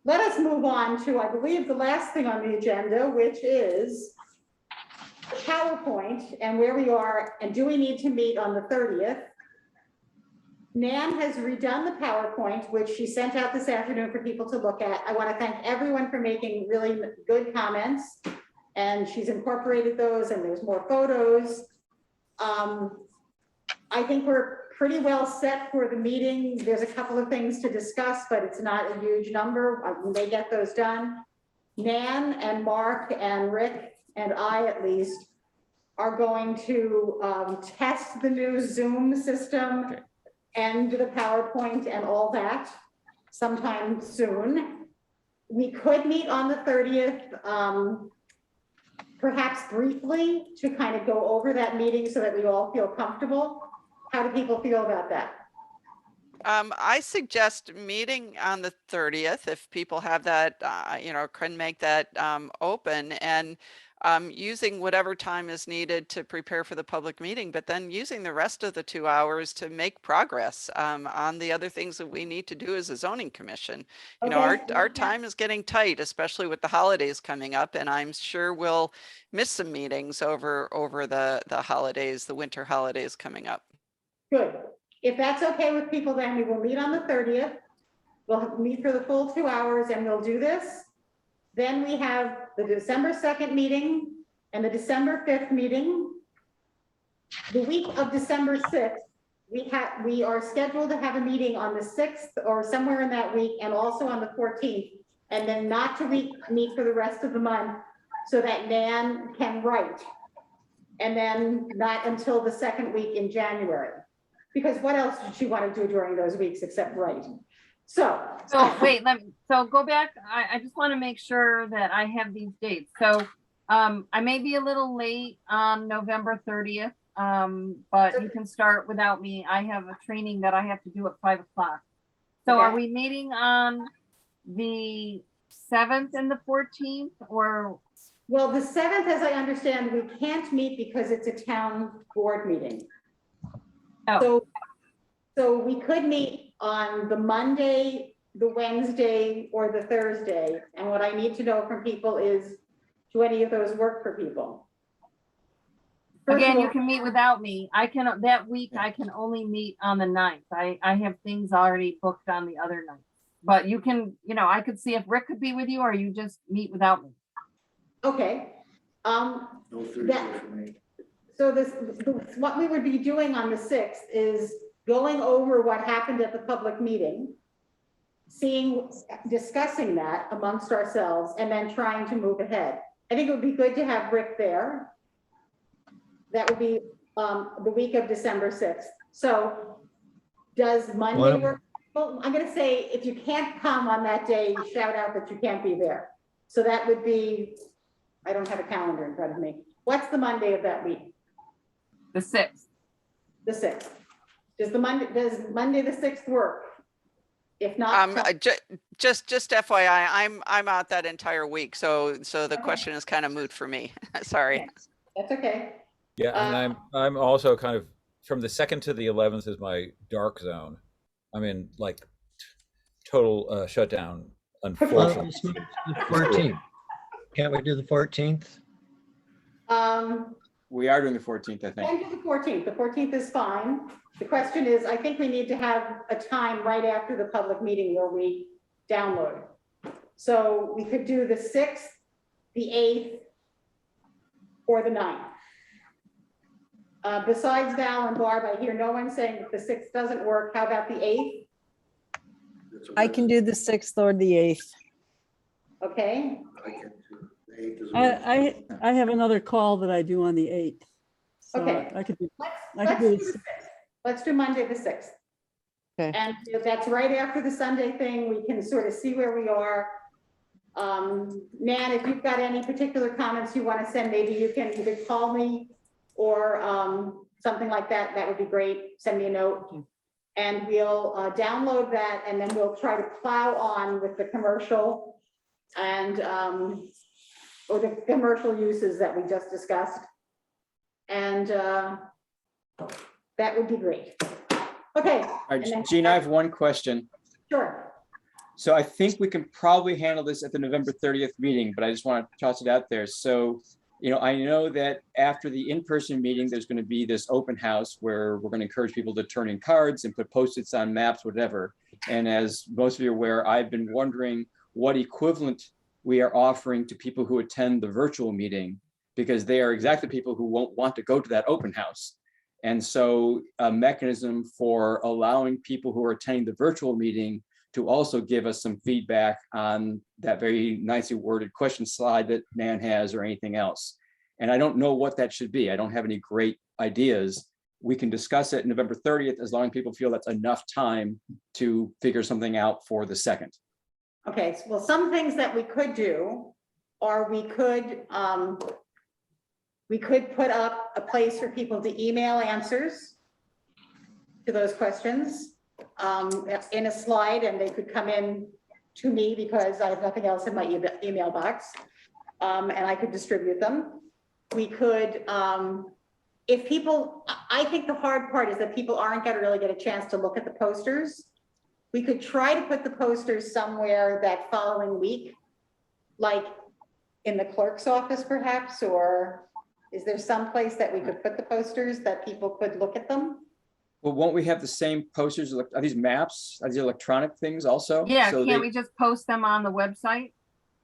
let us move on to, I believe, the last thing on the agenda, which is the PowerPoint and where we are, and do we need to meet on the 30th? Nan has redone the PowerPoint, which she sent out this afternoon for people to look at. I want to thank everyone for making really good comments, and she's incorporated those, and there's more photos. I think we're pretty well set for the meeting. There's a couple of things to discuss, but it's not a huge number. We may get those done. Nan and Mark and Rick and I, at least, are going to test the new Zoom system and the PowerPoint and all that sometime soon. We could meet on the 30th, perhaps briefly, to kind of go over that meeting so that we all feel comfortable. How do people feel about that? I suggest meeting on the 30th if people have that, can make that open, and using whatever time is needed to prepare for the public meeting, but then using the rest of the 2 hours to make progress on the other things that we need to do as a zoning commission. You know, our time is getting tight, especially with the holidays coming up, and I'm sure we'll miss some meetings over the holidays, the winter holidays coming up. Good. If that's okay with people, then we will meet on the 30th. We'll meet for the full 2 hours and we'll do this. Then we have the December 2nd meeting and the December 5th meeting. The week of December 6th, we are scheduled to have a meeting on the 6th or somewhere in that week, and also on the 14th, and then not to meet for the rest of the month so that Nan can write. And then not until the second week in January. Because what else did she want to do during those weeks except write? So wait, so go back. I just want to make sure that I have these dates. So I may be a little late on November 30th, but you can start without me. I have a training that I have to do at 5 o'clock. So Okay. are we meeting on the 7th and the 14th, or? Well, the 7th, as I understand, we can't meet because it's a town board meeting. Oh. So we could meet on the Monday, the Wednesday, or the Thursday. And what I need to know from people is, do any of those work for people? First of Again, you all- can meet without me. That week I can only meet on the 9th. I have things already booked on the other nights. But you can, I could see if Rick could be with you, or you just meet without me. Okay. No Thursday for me. So what we would be doing on the 6th is going over what happened at the public meeting, discussing that amongst ourselves, and then trying to move ahead. I think it would be good to have Rick there. That would be the week of December 6th. So does Monday work? Well, I'm going to say, if you can't come on that day, shout out that you can't be there. So that would be, I don't have a calendar in front of me. What's the Monday of that week? The 6th. The 6th. Does Monday the 6th work? If not, Just FYI, I'm out that entire week, so the question is kind of moot for me. Sorry. that's okay. Yeah, and I'm also kind of, from the 2nd to the 11th is my dark zone. I'm in like total shutdown, unfortunately. Let's move to the 14th. Can't we do the 14th? We are doing the 14th, I think. Then do the 14th. The 14th is fine. The question is, I think we need to have a time right after the public meeting where we download. So we could do the 6th, the 8th, or the 9th. Besides Val and Barb, I hear no one saying that the 6th doesn't work. How about the 8th? I can do the 6th or the 8th. Okay, I can do the 8th as well. I have another call that I do on the 8th. So Okay. I could do, let's I could do do the 6th. Let's do Monday the 6th. Okay. And if that's right after the Sunday thing, we can sort of see where we are. Nan, if you've got any particular comments you want to send, maybe you can either call me or something like that. That would be great. Send me a note. And we'll download that, and then we'll try to plow on with the commercial and or the commercial uses that we just discussed. And that would be great. Okay. All right, and then- Gene, I have one question. Sure. So I think we can probably handle this at the November 30th meeting, but I just want to toss it out there. So, I know that after the in-person meeting, there's going to be this open house where we're going to encourage people to turn in cards and put Post-its on maps, whatever. And as most of you are aware, I've been wondering what equivalent we are offering to people who attend the virtual meeting, because they are exactly people who won't want to go to that open house. And so a mechanism for allowing people who are attending the virtual meeting to also give us some feedback on that very nicely worded question slide that Nan has or anything else. And I don't know what that should be. I don't have any great ideas. We can discuss it November 30th, as long as people feel that's enough time to figure something out for the 2nd. Okay, well, some things that we could do, or we could put up a place for people to email answers to those questions in a slide, and they could come in to me because I have nothing else in my email box, and I could distribute them. We could, if people, I think the hard part is that people aren't going to really get a chance to look at the posters. We could try to put the posters somewhere that following week, like in the clerk's office perhaps, or is there some place that we could put the posters that people could look at them? Well, won't we have the same posters? Are these maps? Are these electronic things also? Yeah, So can't we just post them on the website?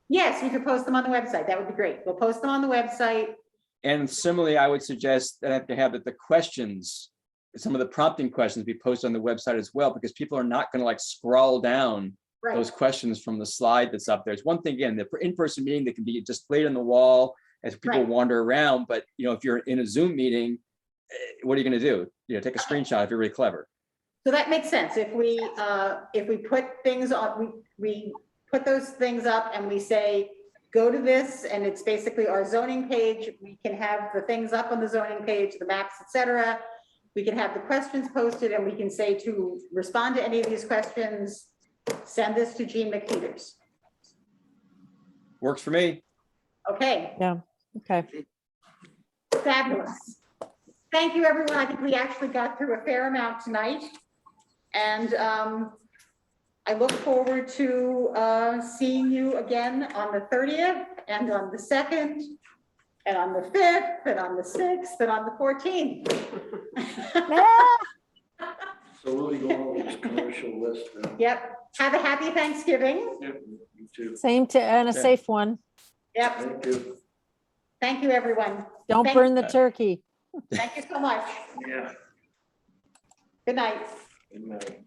Yes, we could post them on the website. That would be great. We'll post them on the website. And similarly, I would suggest that that the questions, some of the prompting questions be posted on the website as well, because people are not going to like scroll down Right. those questions from the slide that's up there. It's one thing, again, the in-person meeting that can be displayed on the wall as people Right. wander around. But, if you're in a Zoom meeting, what are you going to do? Take a screenshot if you're really clever. So that makes sense. If we put things on, we put those things up and we say, go to this, and it's basically our zoning page. We can have the things up on the zoning page, the maps, etc. We can have the questions posted, and we can say to respond to any of these questions, send this to Jean McPeters. Works for me. Okay, Okay. fabulous. Thank you, everyone. I think we actually got through a fair amount tonight. And I look forward to seeing you again on the 30th and on the 2nd and on the 5th and on the 6th and on the 14th. So we'll be going over this commercial list. Yep. Have a happy Thanksgiving. You too. Same to, and a Yeah. safe one. Yep. Thank you. Thank you, everyone. Don't Thank- burn the turkey. Thank you so much. Yeah. Good night. Good night.